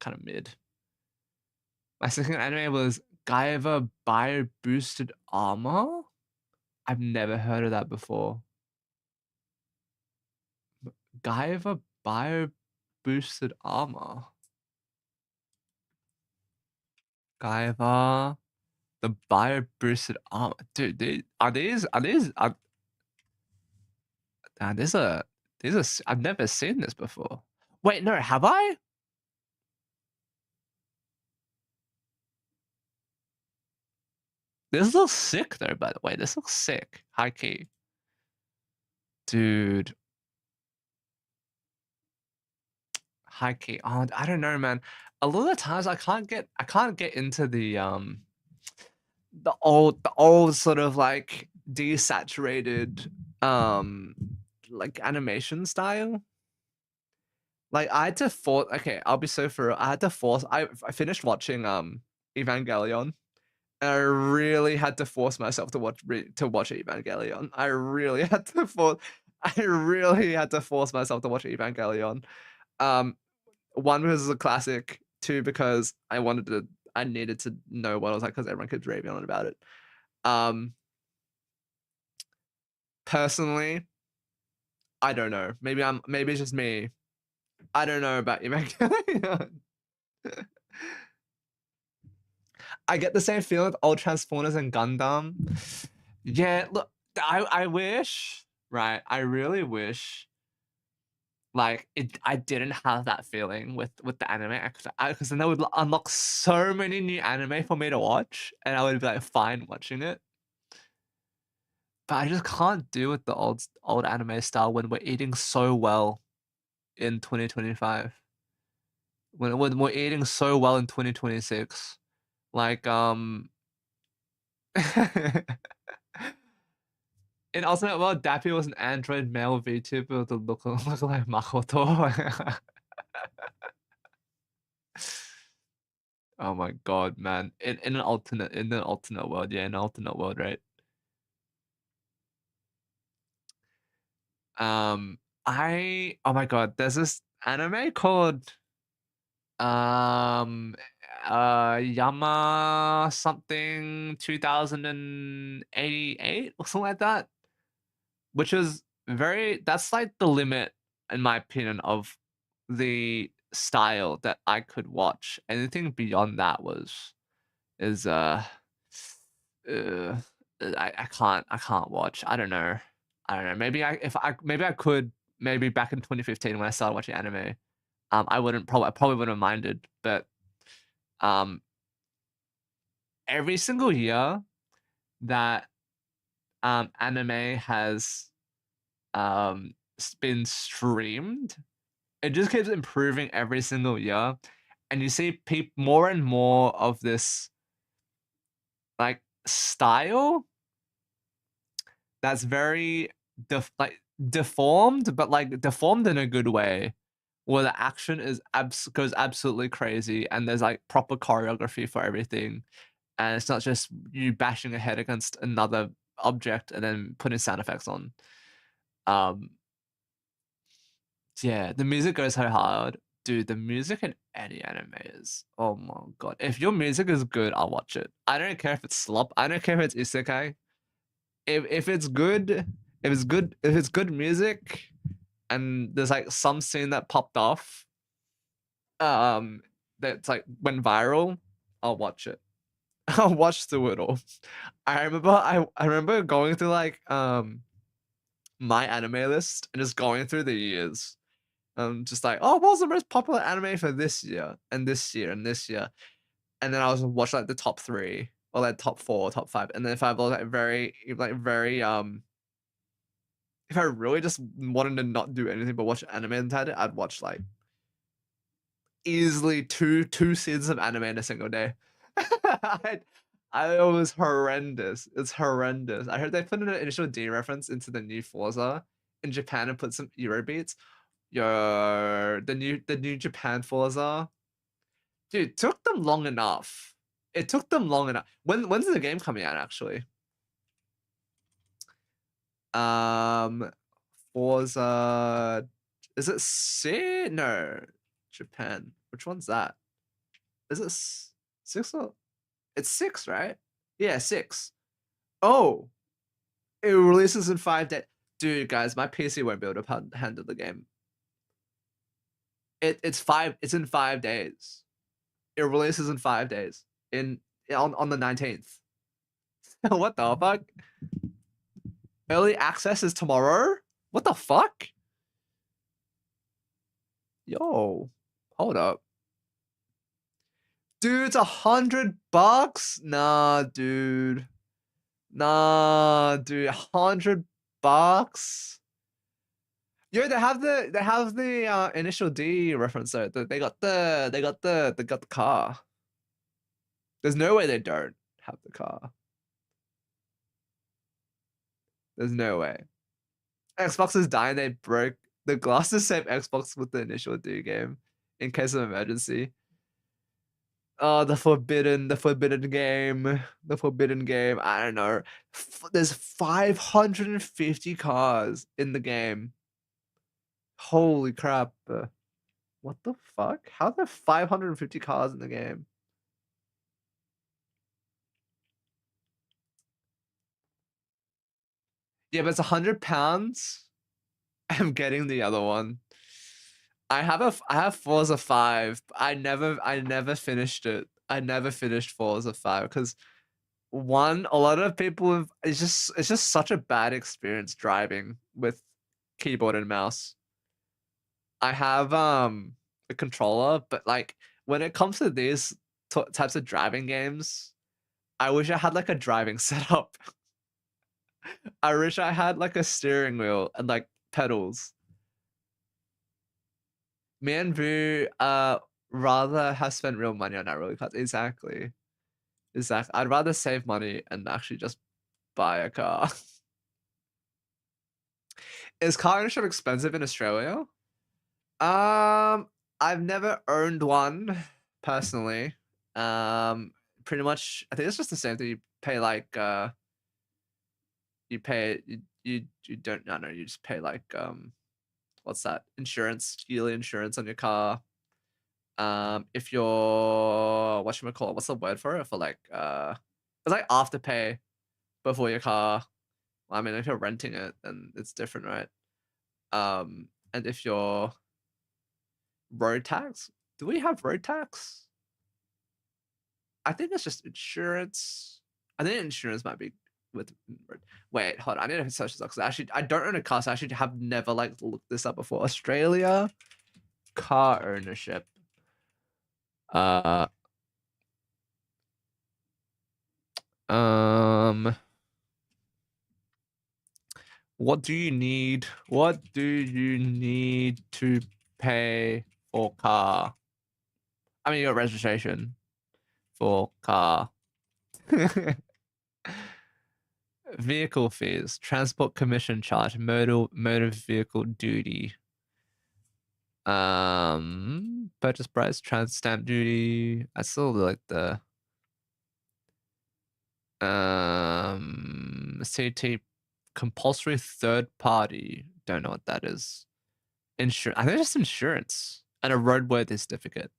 of mid. My second anime was Gaiva Bio Boosted Armor. I've never heard of that before. Gaiva Bio Boosted Armor. Gaiva, the Bio Boosted Armor. Dude, these I've never seen this before. Wait, no, have I? This looks sick though, by the way. This looks sick. High key. Dude. High key. Oh, I don't know, man. A lot of times I can't get into the old sort of like desaturated like animation style. Like I had to force okay, I'll be so for real. I had to force I finished watching Evangelion. And I really had to force myself to watch Evangelion. I really had to force myself to watch Evangelion. One because it's a classic, two because I needed to know what it was like because everyone keeps raving on about it. Personally, I don't know. Maybe it's just me. I don't know about Evangelion. I get the same feeling with old Transformers and Gundam. Yeah, look, I wish, right? I really wish like I didn't have that feeling with the anime because then that would unlock so many new anime for me to watch, and I would be like fine watching it. But I just can't do with the old anime style when we're eating so well in 2025. When we're eating so well in 2026, like in Ultimate World, Dappy was an android male VTuber that look like Makoto. Oh my god, man! In an alternate world, yeah, in an alternate world, right? Oh my god, there's this anime called um Yama something 2088 or something like that, which is that's like the limit in my opinion of the style that I could watch. Anything beyond that is uh, I can't watch. I don't know. Maybe maybe I could maybe back in 2015 when I started watching anime. I probably wouldn't have minded, but um every single year that anime has been streamed, it just keeps improving every single year, and you see more and more of this like style that's very deformed, but like deformed in a good way, where the action is goes absolutely crazy, and there's like proper choreography for everything, and it's not just you bashing a head against another object and then putting sound effects on. Um, yeah, the music goes so hard. Dude, the music in any anime is, oh my god. If your music is good, I'll watch it. I don't care if it's slop. I don't care if it's isekai. If it's good, if it's good music, and there's like some scene that popped off, that's like went viral, I'll watch it. I'll watch through it all. I remember going through like my anime list and just going through the years. Just like, oh, what was the most popular anime for this year and this year and this year? And then I was watching like the top 3 or like top 4, top 5. And then if I was like very if I really just wanted to not do anything but watch anime entirely, I'd watch like easily two seasons of anime in a single day. It was horrendous. It's horrendous. I heard they put an initial D reference into the new Forza in Japan and put some Euro beats. Yo, the new Japan Forza. Dude, it took them long enough. It took them long enough. When's the game coming out actually? Forza, is it no, Japan. Which one's that? Is it 6 or it's 6, right? Yeah, 6. Oh, it releases in 5 days. Dude, guys, my PC won't be able to handle the game. It's in 5 days. It releases in 5 days. On the 19th. What the fuck? Early access is tomorrow? What the fuck? Yo, hold up. Dude, it's $100? Nah, dude. Nah, dude, $100? Yo, they have the initial D reference though. They got the car. There's no way they don't have the car. There's no way. Xbox is dying. They broke the glass to save Xbox with the initial D game in case of emergency. Oh, the forbidden game. The forbidden game. I don't know. There's 550 cars in the game. Holy crap. What the fuck? How are there 550 cars in the game? Yeah, but it's £100. I'm getting the other one. I have Forza 5. I never finished it. I never finished Forza 5 because one, a lot of people have, it's just such a bad experience driving with keyboard and mouse. I have a controller, but like when it comes to these types of driving games, I wish I had like a driving setup. I wish I had like a steering wheel and like pedals. Me and Vu rather have spent real money on that roller coaster. Exactly. Exactly. I'd rather save money and actually just buy a car. Is car ownership expensive in Australia? I've never owned one personally. Pretty much I think it's just the same thing. You pay like you pay you don't no you just pay like what's that? Insurance, yearly insurance on your car. If you're whatchamacallit, what's the word for it? For like it's like afterpay before your car. Well, I mean if you're renting it then it's different, right? And if you're road tax, do we have road tax? I think it's just insurance. I think insurance might be with wait, hold on. I need to search this up because actually I don't own a car, so I actually have never like looked this up before. Australia car ownership. What do you need? What do you need to pay for car? I mean, your registration for car. vehicle fees, transport commission charge, motor vehicle duty. Purchase price, stamp duty. I still like the CT compulsory third party. Don't know what that is. Insurance. I think it's just insurance and a roadworthy certificate.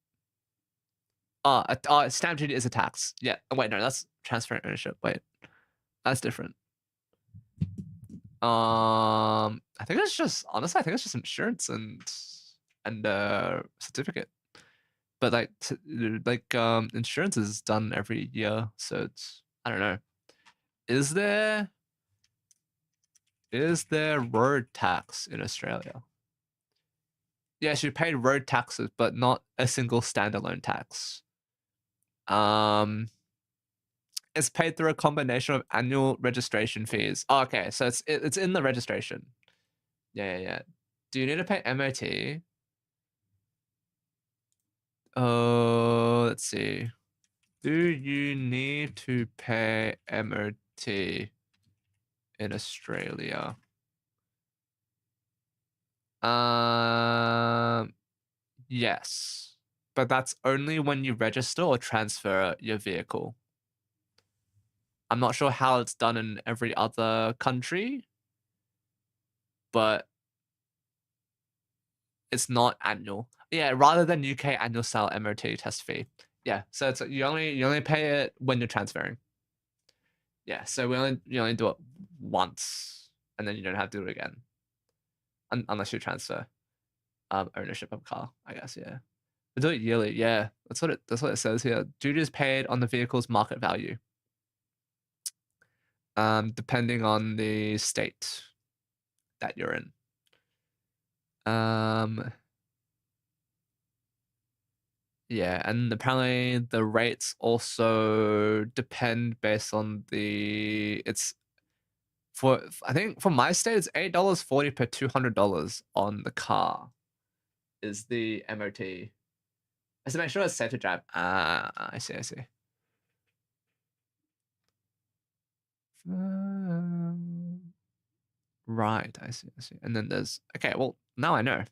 Stamp duty is a tax. Yeah. Oh, wait, no, that's transferring ownership. Wait, that's different. I think it's just honestly, I think it's just insurance and certificate. But insurance is done every year, so it's I don't know. Is there road tax in Australia? Yes, you pay road taxes, but not a single standalone tax. It's paid through a combination of annual registration fees. Oh, okay, so it's in the registration. Yeah. Do you need to pay MOT? Let's see. Do you need to pay MOT in Australia? Yes, but that's only when you register or transfer your vehicle. I'm not sure how it's done in every other country, but it's not annual. Yeah, rather than UK annual style MOT test fee. Yeah, so it's you only pay it when you're transferring. Yeah, so you only do it once, and then you don't have to do it again, unless you transfer ownership of a car. I guess yeah. We do it yearly. Yeah, that's what it says here. Duty is paid on the vehicle's market value, depending on the state that you're in. Yeah, and apparently the rates also depend based on I think for my state it's $8.40 per $200 on the car is the MOT. I have to make sure it's safe to drive. I see. Right, I see. And then there's okay, well now I know.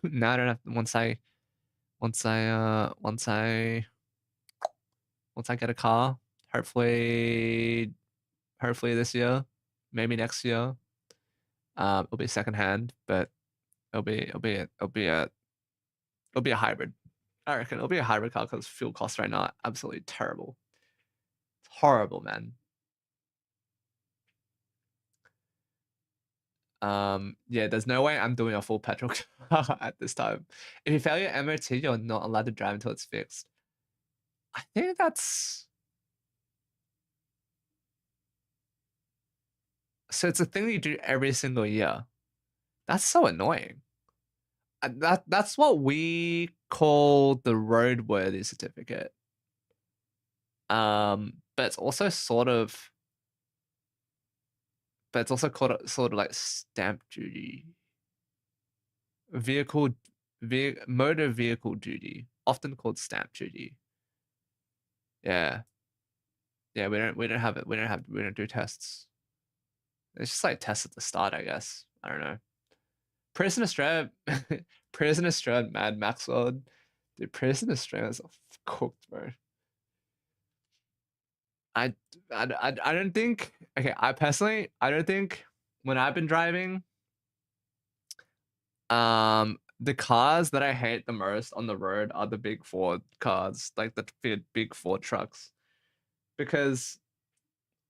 Now I don't have once I get a car, hopefully this year, maybe next year. It'll be secondhand, but it'll be a hybrid. I reckon it'll be a hybrid car because fuel costs right now are absolutely terrible. It's horrible, man. Yeah, there's no way I'm doing a full petrol car at this time. If you fail your MOT, you're not allowed to drive until it's fixed. I think that's so it's a thing you do every single year. That's so annoying. That's what we call the roadworthy certificate. But it's also sort of called sort of like stamp duty. Motor vehicle duty, often called stamp duty. Yeah. Yeah, we don't have it. We don't do tests. It's just like tests at the start, I guess. I don't know. Prison Australia, Prison Australia, Mad Max World. Dude, Prison Australia is cooked, bro. I don't think. Okay, I don't think when I've been driving, the cars that I hate the most on the road are the big Ford cars, like the big Ford trucks, because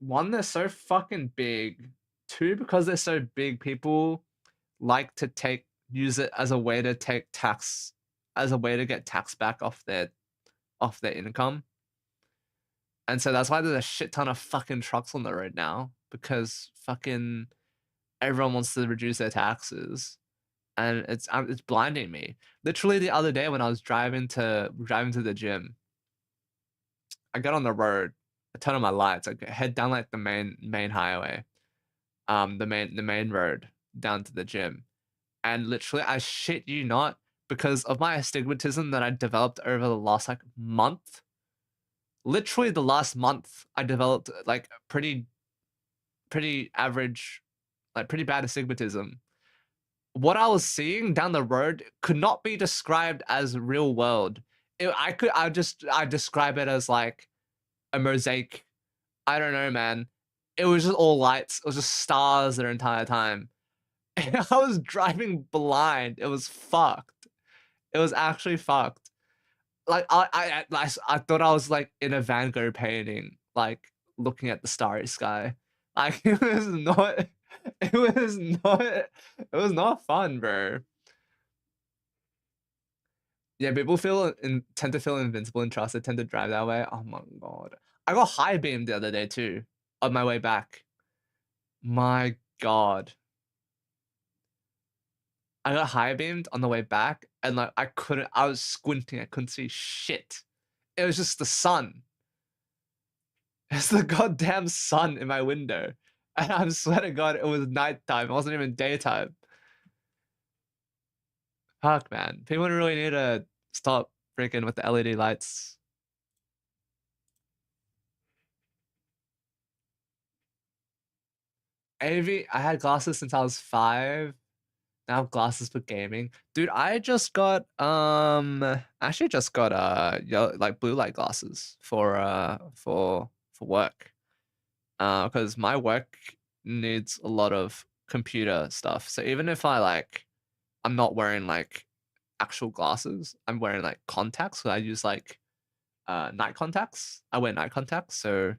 one, they're so fucking big. Two, because they're so big, people like to use it as a way to get tax back off their income. And so that's why there's a shit ton of fucking trucks on the road now, because fucking everyone wants to reduce their taxes. And it's blinding me. Literally the other day when I was driving to the gym, I got on the road, I turned on my lights, I head down like the main highway, the main road down to the gym. And literally, I shit you not, because of my astigmatism that I developed over the last like month. Literally the last month, I developed like pretty pretty average, like pretty bad astigmatism. What I was seeing down the road could not be described as real world. I describe it as like a mosaic. I don't know, man. It was just all lights. It was just stars the entire time. And I was driving blind. It was fucked. It was actually fucked. Like I thought I was like in a Van Gogh painting, like looking at the starry sky. Like it was not. It was not. It was not fun, bro. Yeah, people tend to feel invincible and trust. They tend to drive that way. Oh my god. I got high beamed the other day too, on my way back. My god. I got high beamed on the way back, and like I was squinting, I couldn't see shit. It was just the sun. It's the goddamn sun in my window. And I swear to God, it was nighttime. It wasn't even daytime. Fuck, man. People really need to stop freaking with the LED lights. AV, I had glasses since I was 5. Now I have glasses for gaming. Dude, I just got actually just got like blue light glasses for work. Because my work needs a lot of computer stuff. So even if I'm not wearing like actual glasses, I'm wearing like contacts. So I use like night contacts. I wear night contacts. So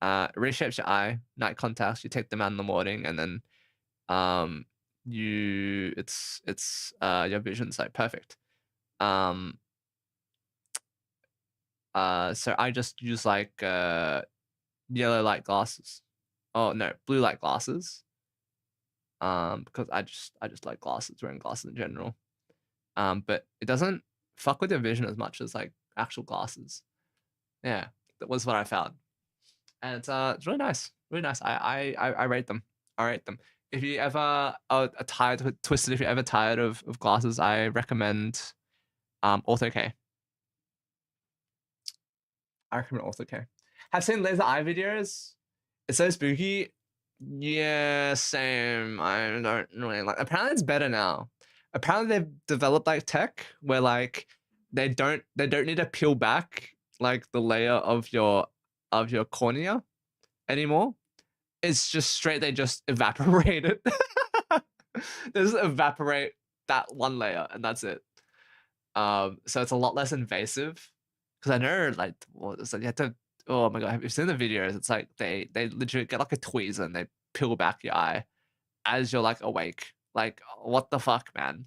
it reshapes your eye. Night contacts. You take them out in the morning, and then your vision's like perfect. So I just use like yellow light glasses. Oh no, blue light glasses. Because I just like glasses, wearing glasses in general. But it doesn't fuck with your vision as much as like actual glasses. Yeah, that was what I found. And it's really nice. Really nice. I rate them. I rate them. If you ever are tired, twisted, if you're ever tired of glasses, I recommend Ortho K. I recommend Ortho K. Have seen laser eye videos. It's so spooky. Yeah, same. I don't really like. Apparently, it's better now. Apparently, they've developed like tech where like they don't need to peel back like the layer of your cornea anymore. It's just straight. They just evaporate it. They just evaporate that one layer, and that's it. So it's a lot less invasive. Because I know, like, well, it's like you have to. Oh my god, have you seen the videos? It's like they literally get like a tweezer and they peel back your eye as you're like awake. Like, what the fuck, man?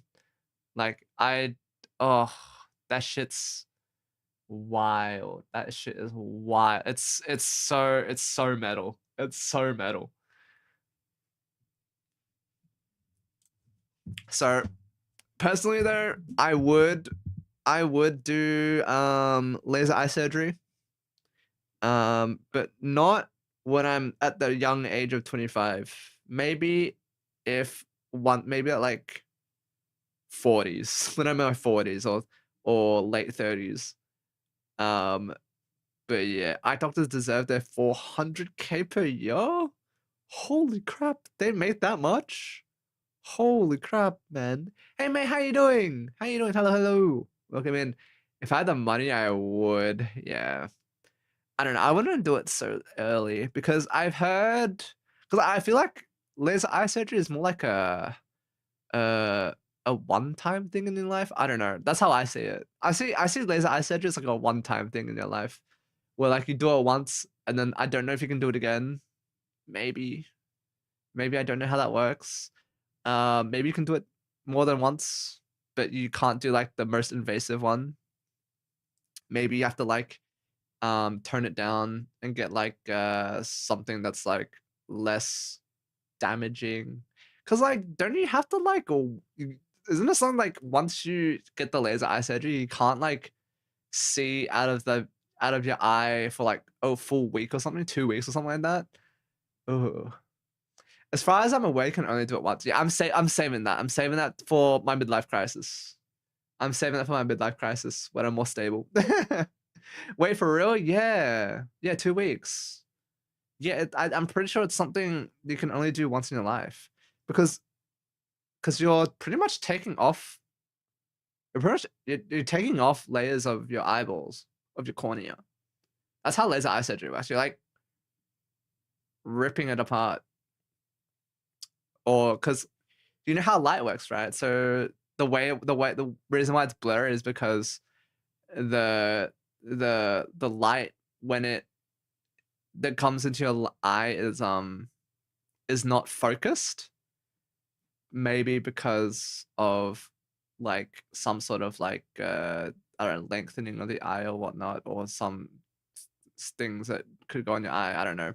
Like, oh, that shit's wild. That shit is wild. It's so metal. It's so metal. So personally though, I would do laser eye surgery. But not when I'm at the young age of 25. Maybe maybe at like 40s, when I'm in my 40s or late 30s. But yeah, eye doctors deserve their 400K per year. Holy crap, they made that much? Holy crap, man. Hey mate, how you doing? How you doing? Hello, hello. Welcome in. If I had the money, I would. Yeah. I don't know. I wouldn't do it so early because I feel like laser eye surgery is more like a one-time thing in your life. I don't know. That's how I see it. I see laser eye surgery as like a one-time thing in your life, where like you do it once and then I don't know if you can do it again. Maybe I don't know how that works. Maybe you can do it more than once, but you can't do like the most invasive one. Maybe you have to like turn it down and get like something that's like less damaging. Cause like, don't you have to like isn't it something like once you get the laser eye surgery, you can't like see out of your eye for like a full week or something, 2 weeks or something like that? Oh, as far as I'm aware, you can only do it once. Yeah, I'm saving that. I'm saving that for my midlife crisis. I'm saving that for my midlife crisis when I'm more stable. Wait, for real? Yeah. Yeah, 2 weeks. Yeah, I'm pretty sure it's something you can only do once in your life because you're pretty much taking off. You're taking off layers of your eyeballs of your cornea. That's how laser eye surgery works. You're like ripping it apart, or because you know how light works, right? So the reason why it's blurry is because the the light when it that comes into your eye is not focused, maybe because of like some sort of like I don't know, lengthening of the eye or whatnot, or some things that could go in your eye. I don't know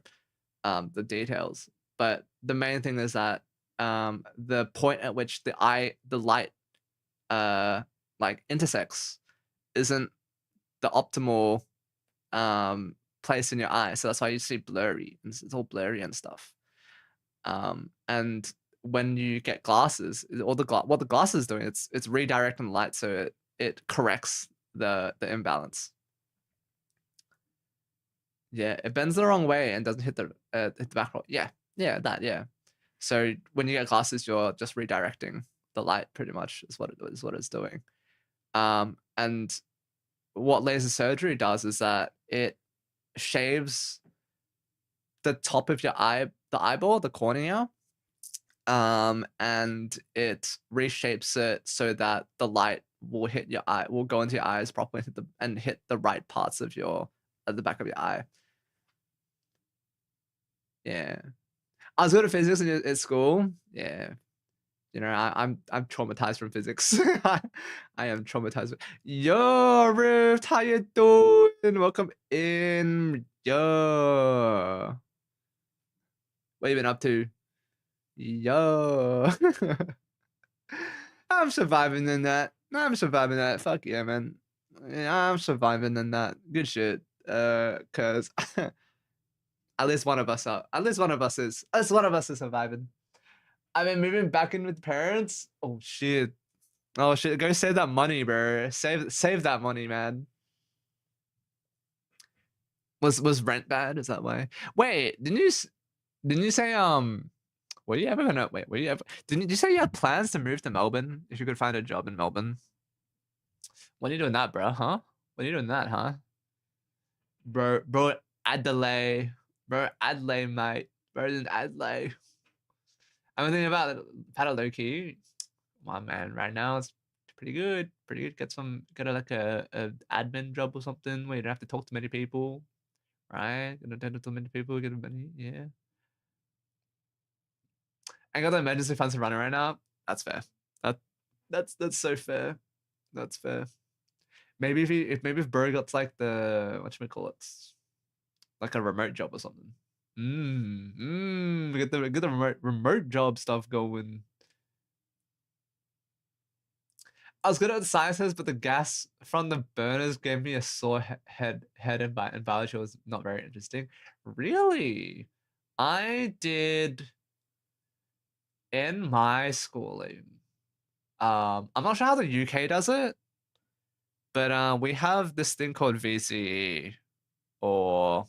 the details, but the main thing is that the point at which the light uh like intersects isn't the optimal place in your eye, so that's why you see blurry and it's all blurry and stuff. And when you get glasses, what the glasses is doing, it's redirecting the light so it corrects the imbalance. Yeah, it bends the wrong way and doesn't hit the back row. Yeah, yeah, that, yeah. So when you get glasses, you're just redirecting the light pretty much is what it's doing. And what laser surgery does is that it shaves the top of your eye, the eyeball, the cornea, and it reshapes it so that the light will hit your eye, will go into your eyes properly, and hit the right parts of your at the back of your eye. Yeah, I was good at physics at school. Yeah, you know, I'm traumatized from physics. I am traumatized. Yo, Rift, how you doing? Welcome in. Yo, what you been up to? Yo. I'm surviving in that. I'm surviving that. Fuck yeah, man. Yeah, I'm surviving in that. Good shit. Cause at least one of us are. At least one of us is. At least one of us is surviving. I mean, moving back in with parents. Oh shit. Oh shit. Go save that money, bro. Save that money, man. Was rent bad? Is that why? Wait, didn't you say Were you ever gonna wait? Were you ever? Didn't you say you had plans to move to Melbourne if you could find a job in Melbourne? When are you doing that, bro? Huh? When are you doing that, huh? Bro, Adelaide, bro, Adelaide, mate, bro, in Adelaide. I'm thinking about it, Paddle low key. My man, right now it's pretty good, pretty good. Get a like a admin job or something where you don't have to talk to many people, right? You don't talk to many people, get money, yeah. I got the emergency funds running right now. That's fair. That that's so fair. That's fair. Maybe if Burr got like the whatchamacallit, like a remote job or something. Get the remote job stuff going. I was good at the sciences, but the gas from the burners gave me a sore head and biology was not very interesting. Really? I did in my schooling. I'm not sure how the UK does it, but we have this thing called VCE, or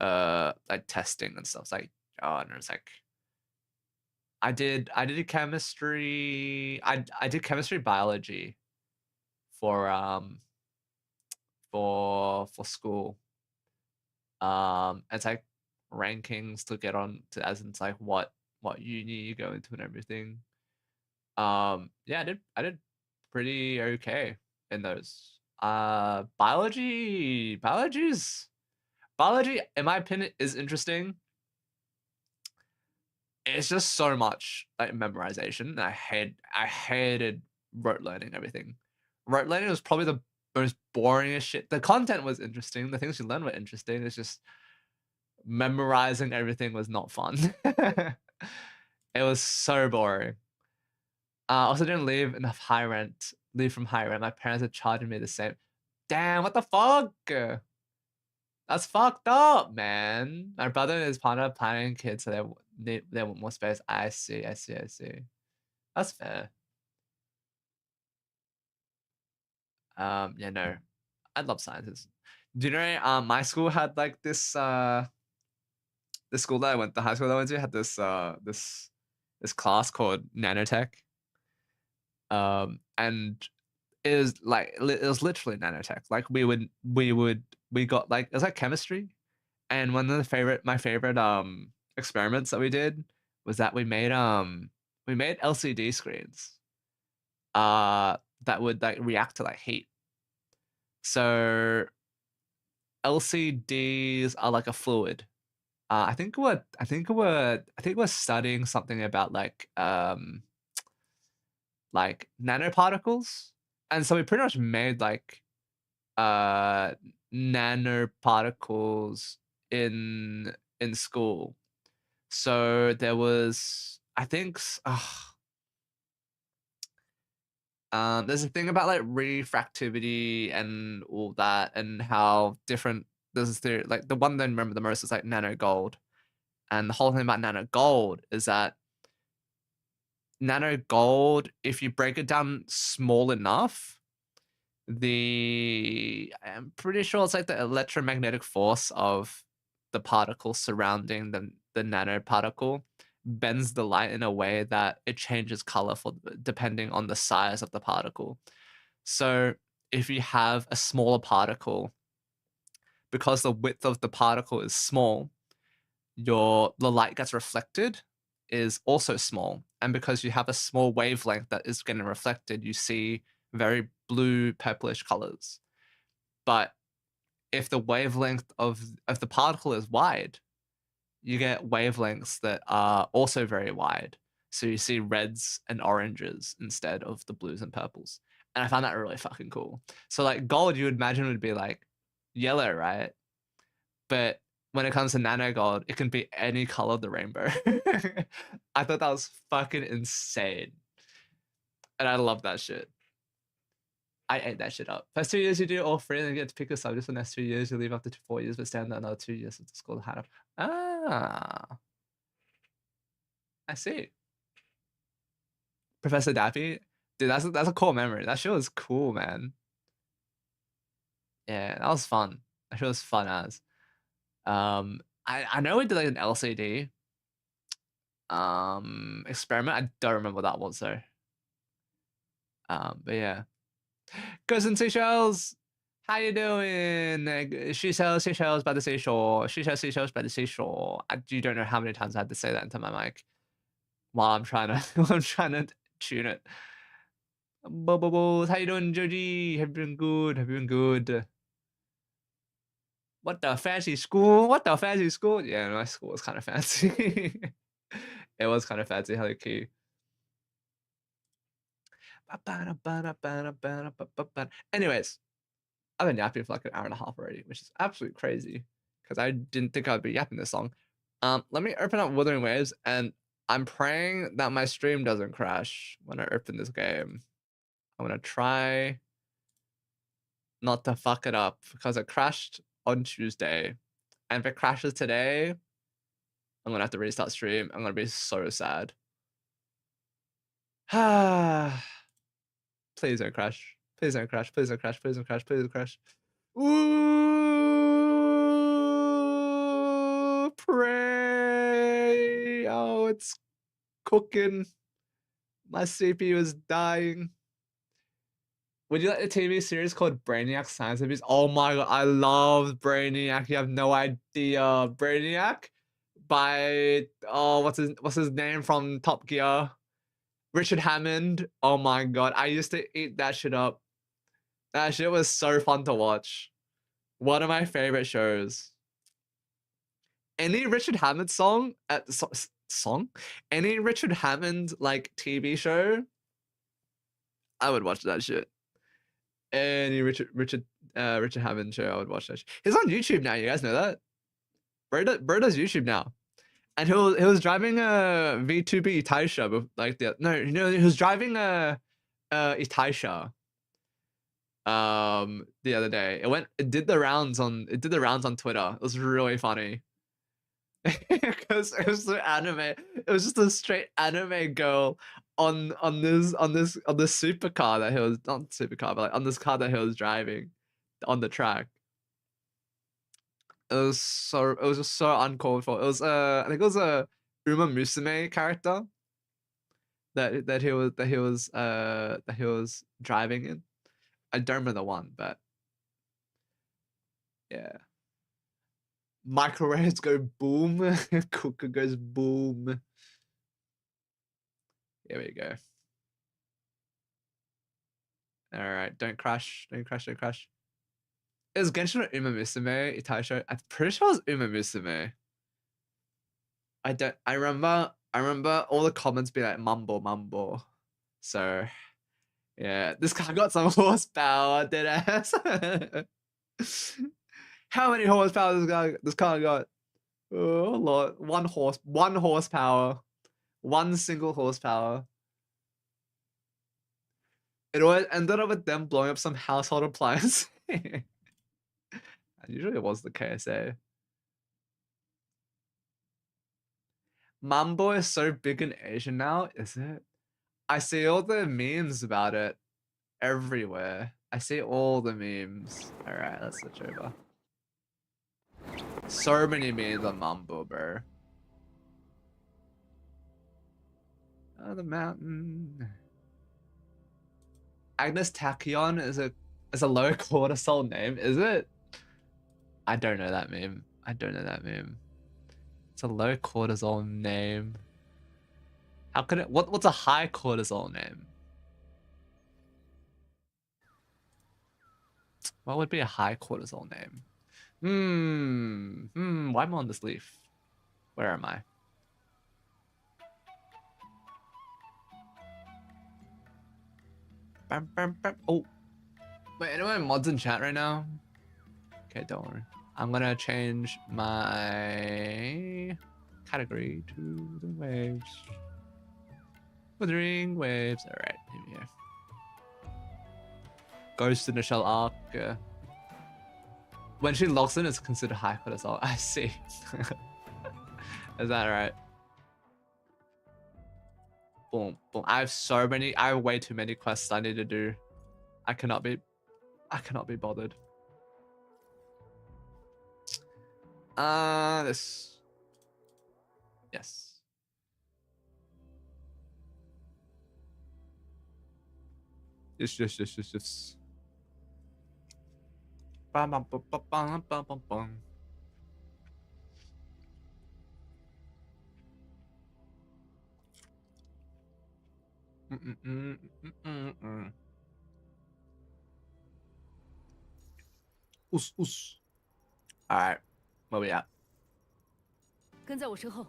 like testing and stuff. It's like, oh, and it's like I did chemistry. I did chemistry biology for for school. It's like rankings to get on to, as in it's like what uni you go into and everything. Yeah, I did pretty okay in those. Biology in my opinion is interesting. It's just so much like memorization. I hated rote learning everything. Rote learning was probably the most boringest shit. The content was interesting. The things you learned were interesting. It's just memorizing everything was not fun. It was so boring. Also didn't leave enough high rent. Leave from high rent. My parents are charging me the same. Damn, what the fuck? That's fucked up, man. My brother and his partner are planning kids, so they want more space. I see. That's fair. Yeah, no, I love sciences. Do you know? My school had like this. the school that I went, the high school that I went to had this class called nanotech. And it was like it was literally nanotech. Like we got like it was like chemistry, and one of my favorite experiments that we did was that we made LCD screens that would like react to like heat. So LCDs are like a fluid. I think we're studying something about like nanoparticles, and so we pretty much made like uh nanoparticles in school. So there was I think there's a thing about like refractivity and all that, and how different there's this theory, like the one that I remember the most is like nano gold. And the whole thing about nano gold is that nano gold, if you break it down small enough, I'm pretty sure it's like the electromagnetic force of the particle surrounding the nanoparticle bends the light in a way that it changes color depending on the size of the particle. So if you have a smaller particle, because the width of the particle is small, the light gets reflected is also small, and because you have a small wavelength that is getting reflected, you see very blue purplish colors. But if the wavelength of the particle is wide, you get wavelengths that are also very wide. So you see reds and oranges instead of the blues and purples. And I found that really fucking cool. So like gold, you would imagine would be like yellow, right? But when it comes to nano gold, it can be any color of the rainbow. I thought that was fucking insane. And I love that shit. I ate that shit up. First 2 years you do all three and then you get to pick a subject for the next 2 years. You leave after 4 years, but stay on another 2 years of the school to have. Ah. I see. Professor Daffy? Dude, that's a cool memory. That shit was cool, man. Yeah, that was fun. That shit was fun as. I know we did like an LCD experiment. I don't remember what that was though. But yeah. Ghosts and Seashells, how you doing? Seashells by the seashore. Seashells by the seashore. You don't know how many times I had to say that into my mic while I'm trying to I'm trying to tune it. Bubbles, how you doing, Joji? Have you been good? Have you been good? What the fancy school? What the fancy school? Yeah, my school was kind of fancy. It was kind of fancy, hello key. Anyways, I've been yapping for like an hour and a half already, which is absolutely crazy because I didn't think I'd be yapping this long. Let me open up Wuthering Waves, and I'm praying that my stream doesn't crash when I open this game. I'm gonna try not to fuck it up because it crashed on Tuesday, and if it crashes today, I'm gonna have to restart stream. I'm gonna be so sad. Please don't crash. Please don't crash. Please don't crash. Please don't crash. Please don't crash. Ooh, pray. Oh, it's cooking. My CPU is dying. Would you like a TV series called Brainiac Science Movies? Oh my god, I love Brainiac. You have no idea. Brainiac by what's his name from Top Gear? Richard Hammond. Oh my god, I used to eat that shit up. That shit was so fun to watch. One of my favorite shows. Any Richard Hammond any Richard Hammond like TV show, I would watch that shit. Any Richard Hammond show, I would watch that shit. He's on YouTube now, you guys know that? Bro does YouTube now. And he was driving a VTuber Itaisha, like he was driving a Itaisha the other day. It did the rounds on Twitter. It was really funny. Because it was the anime. It was just a straight anime girl on this supercar that he was, not supercar, but like on this car that he was driving on the track. it was just so uncalled for. It was I think it was a Uma Musume character that he was driving in. I don't remember the one, but yeah. Microwaves go boom. Cooker goes boom. Here we go. All right, don't crash, don't crash, don't crash. It was Genshin or Uma Musume, Itaisho. I'm pretty sure it was Uma Musume. I remember all the comments being like mumble mumble. So yeah, this car got some horsepower, dead ass. How many horsepower this car got? Oh lord, one horsepower. One single horsepower. It always ended up with them blowing up some household appliance. And usually it was the case, eh? Mambo is so big in Asia now, is it? I see all the memes about it everywhere. I see all the memes. Alright, let's switch over. So many memes on Mambo, bro. Oh, the mountain. Agnes Tachyon is a low cortisol name, is it? I don't know that meme. I don't know that meme. It's a low cortisol name. How can it? What's a high cortisol name? What would be a high cortisol name? Why am I on this leaf? Where am I? Bam, bam, bam. Oh, wait, anyone mods in chat right now? Okay, don't worry. I'm gonna change my category to the waves. Withering waves. All right, here we go. Ghost in the Shell arc. When she logs in, it's considered high cortisol. I see. Is that right? Boom, boom. I have way too many quests I need to do. I cannot be bothered. This. Yes. Yes. Bum, bum, bum, bum, bum, bum, bum, bum. Us. All right, where we at? 跟在我身后。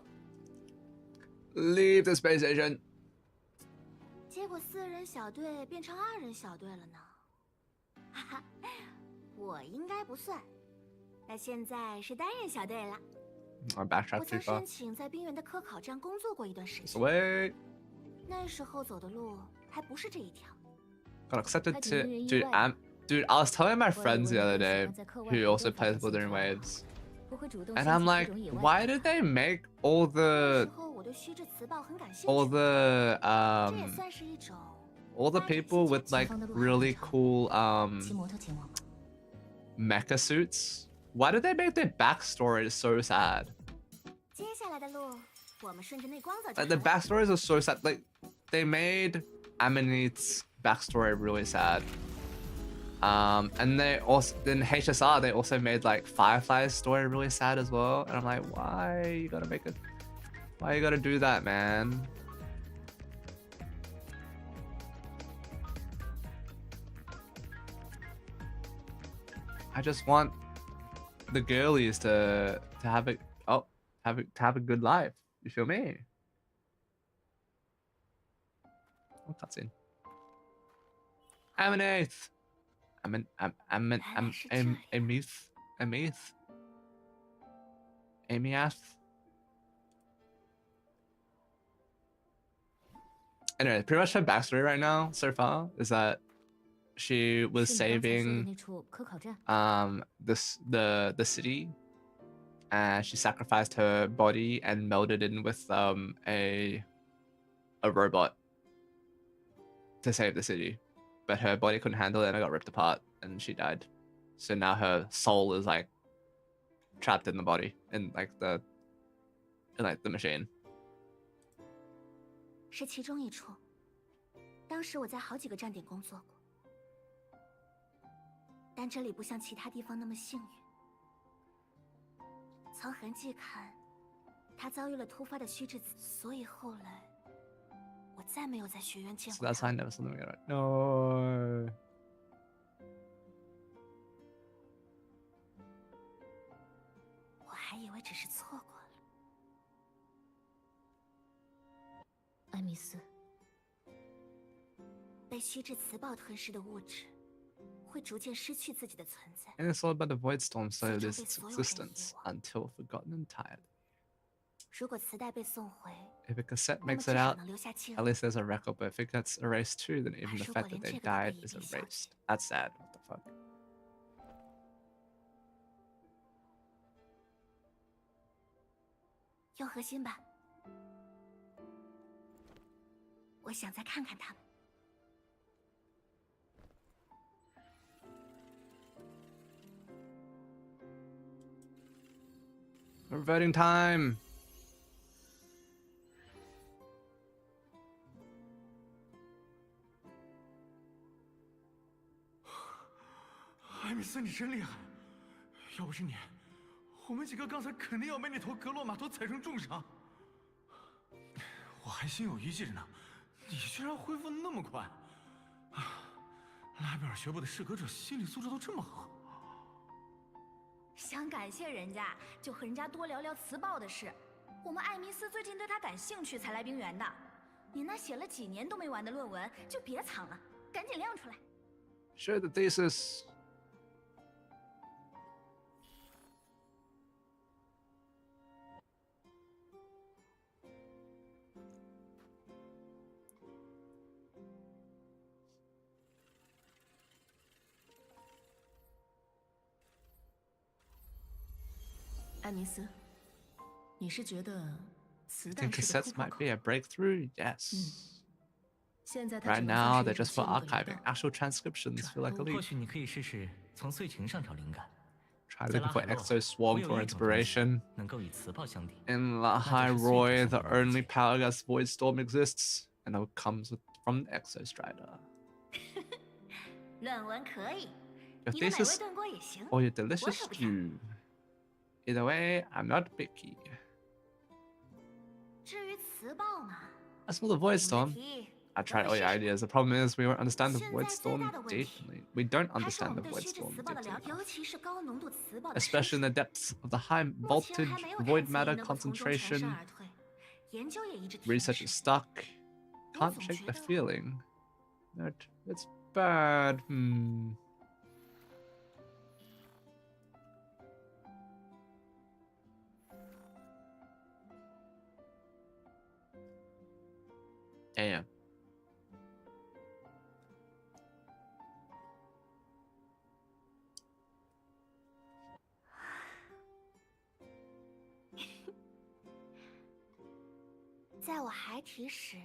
Leave the space station. 结果4人小队变成2人小队了呢。哈哈，我应该不算。那现在是单人小队了。I backtracked 我 too 曾 far. 申请在冰原的科考站工作过一段时间。 Sweet. 那时候走的路还不是这一条。 Got accepted to dude. I was telling my friends the other day who also plays Wuthering Waves, and I'm like, why did they make all the people with like really cool mecha suits? Why did they make their backstory so sad? 接下来的路，我们顺着那光走就好 Like the 了。 backstories are so sad. Like they made Amanite's backstory really sad. And they also in HSR they also made like Firefly's story really sad as well. And I'm like, why you gotta make it? Why you gotta do that, man? I just want the girlies to have it. Oh, have a good life. You feel me? Oh, cutscene. I'm an eighth. I'm a myth. Anyway, pretty much her backstory right now so far is that she was 是你刚才说的 saving 那处科考站。 the city, and she sacrificed her body and melded in with a robot to save the city. But her body couldn't handle it and it got ripped apart and she died. So now her soul is like trapped in the body in like the machine. 是其中一处。当时我在好几个站点工作过，但这里不像其他地方那么幸运。从痕迹看，他遭遇了突发的虚质子，所以后来我再没有在学院见 So 过 that's how 他。 I never saw them again. No. 我还以为只是错过了。艾米斯，被虚质磁暴吞噬的物质会逐渐失去自己的存在。 And it's all about the void storm, so it is its 随着被所有人遗 existence 忘。 until forgotten entirely. 如果磁带被送回， If a cassette 那么 makes 至 it 少 out, 能留下记 at 录。 least there's a record. But if it gets erased too, then even the 如果 fact that 连 they 这个都被 died 一 is 并消 erased. 解， That's sad. What the fuck? 用核心吧。我想再看看他们。 Voting time. 艾米斯，你真厉害！要不是你，我们几个刚才肯定要被那头格洛马头踩成重伤。我还心有余悸着呢，你居然恢复得那么快！拉贝尔学部的适格者心理素质都这么好。想感谢人家，就和人家多聊聊磁暴的事。我们艾米斯最近对他感兴趣，才来冰原的。你那写了几年都没完的论文，就别藏了，赶紧亮出来。 Show the thesis. I 艾米斯，你是觉得磁 I 带 think 是个突 cassettes 破 might 口？ be a breakthrough. Yes. 现在它 Right 只能 now, 算是 they're 一种 just for 记录的渠 archiving. 道。 Actual transcriptions feel like a 或 leap. 许你可以试试从碎群上找灵感。 Try 在 looking 拉 for 海洛， Exo 我 Swarm 有 for 一种东西 inspiration. 能够与磁暴相抵。 In La High Roy, the only power against Void Storm exists, and it comes from the Exo Strider. 论文可以， Your 你的美味 thesis 炖锅也行。 or your 我 delicious 手不差。 stew. Either way, I'm not picky. 至于磁暴嘛， As for the Void 你们的 Storm, 提议 I 我 tried 会 all your 试试。 ideas. The problem is we won't understand the 现 Void 在最大 Storm 的问题 deeply. We don't 还是我 understand 们 the 对 Void 虚质 Storm 磁暴的 deeply 了解， enough, 尤其是高浓度磁暴的深 especially in 处。 the depths of the high 目前还 voltage 没有 void 看见 matter 能够从中全身 concentration. 而退，研究也一直停 Research 滞 is stuck. 我 Can't 总 shake 觉 the 得 feeling that it's bad. Damn. 在我孩提时，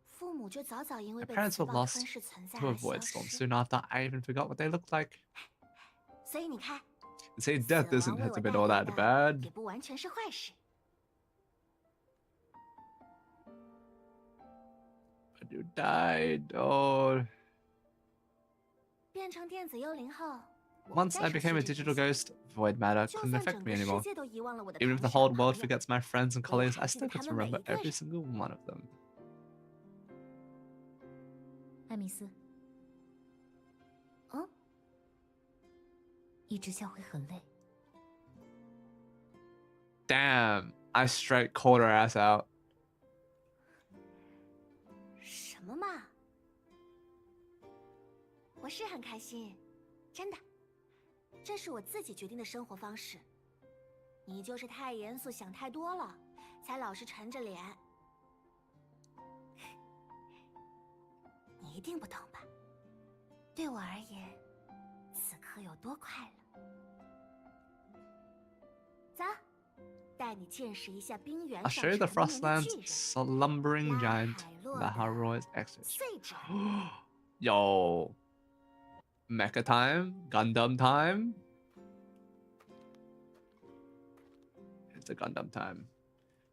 父母就早早因为 My 被 parents 磁 were 暴 lost 吞噬存在 to 而 a 消 void storm 失。 soon after I even forgot what they looked like. 所以你看， Say 死 death 亡 isn't 为 has 我 been 带 all 来 that 的 bad. 也不完全是坏事。 But you died. Oh. 变成电子幽灵后，我 Once 带 I 上 became a 虚质 digital 图像 ghost, void matter 就 couldn't 算 affect 整 me 个世 anymore. 界都遗忘了我的 Even if 同 the 学 whole 和 world 朋友， forgets my friends and 我也 colleagues, I 还记得 still get 他 to 们每 remember 一个 every 人。 single one of them. 艾米斯，嗯，一直笑会很累。 Damn, I straight called her ass out. 什么嘛？我是很开心，真的，这是我自己决定的生活方式。你就是太严肃，想太多了，才老是沉着脸。你一定不懂吧？对我而言，此刻有多快乐。走，带你见识一下冰原 I'll 上 show you the 成年的 Frostland's 巨人 slumbering 拉 giant, 海洛 the 的 Harroy's exit. 碎纸。 Yo. Mecha time? Gundam time? It's a Gundam time.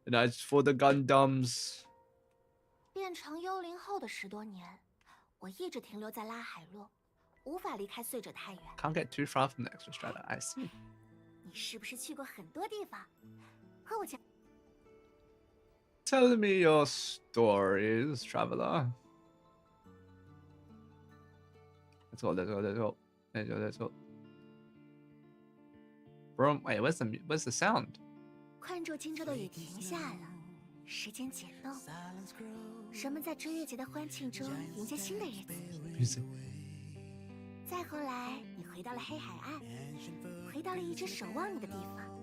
And that's for the Gundams. 变成幽灵后的10多年，我一直停留在拉海洛，无法离开碎者太远。 Can't get too far from the extra strata. I see. 你是不是去过很多地方？和我讲。 Tell me your stories, traveler. Let's go, let's go, let's go. Let's go, let's go. Bro, wait, what's the sound? 宽住荆州的雨停下了，时间减冻，人们在追月节的欢庆中迎接新的日子。 Music. 再后来，你回到了黑海岸，回到了一直守望你的地方。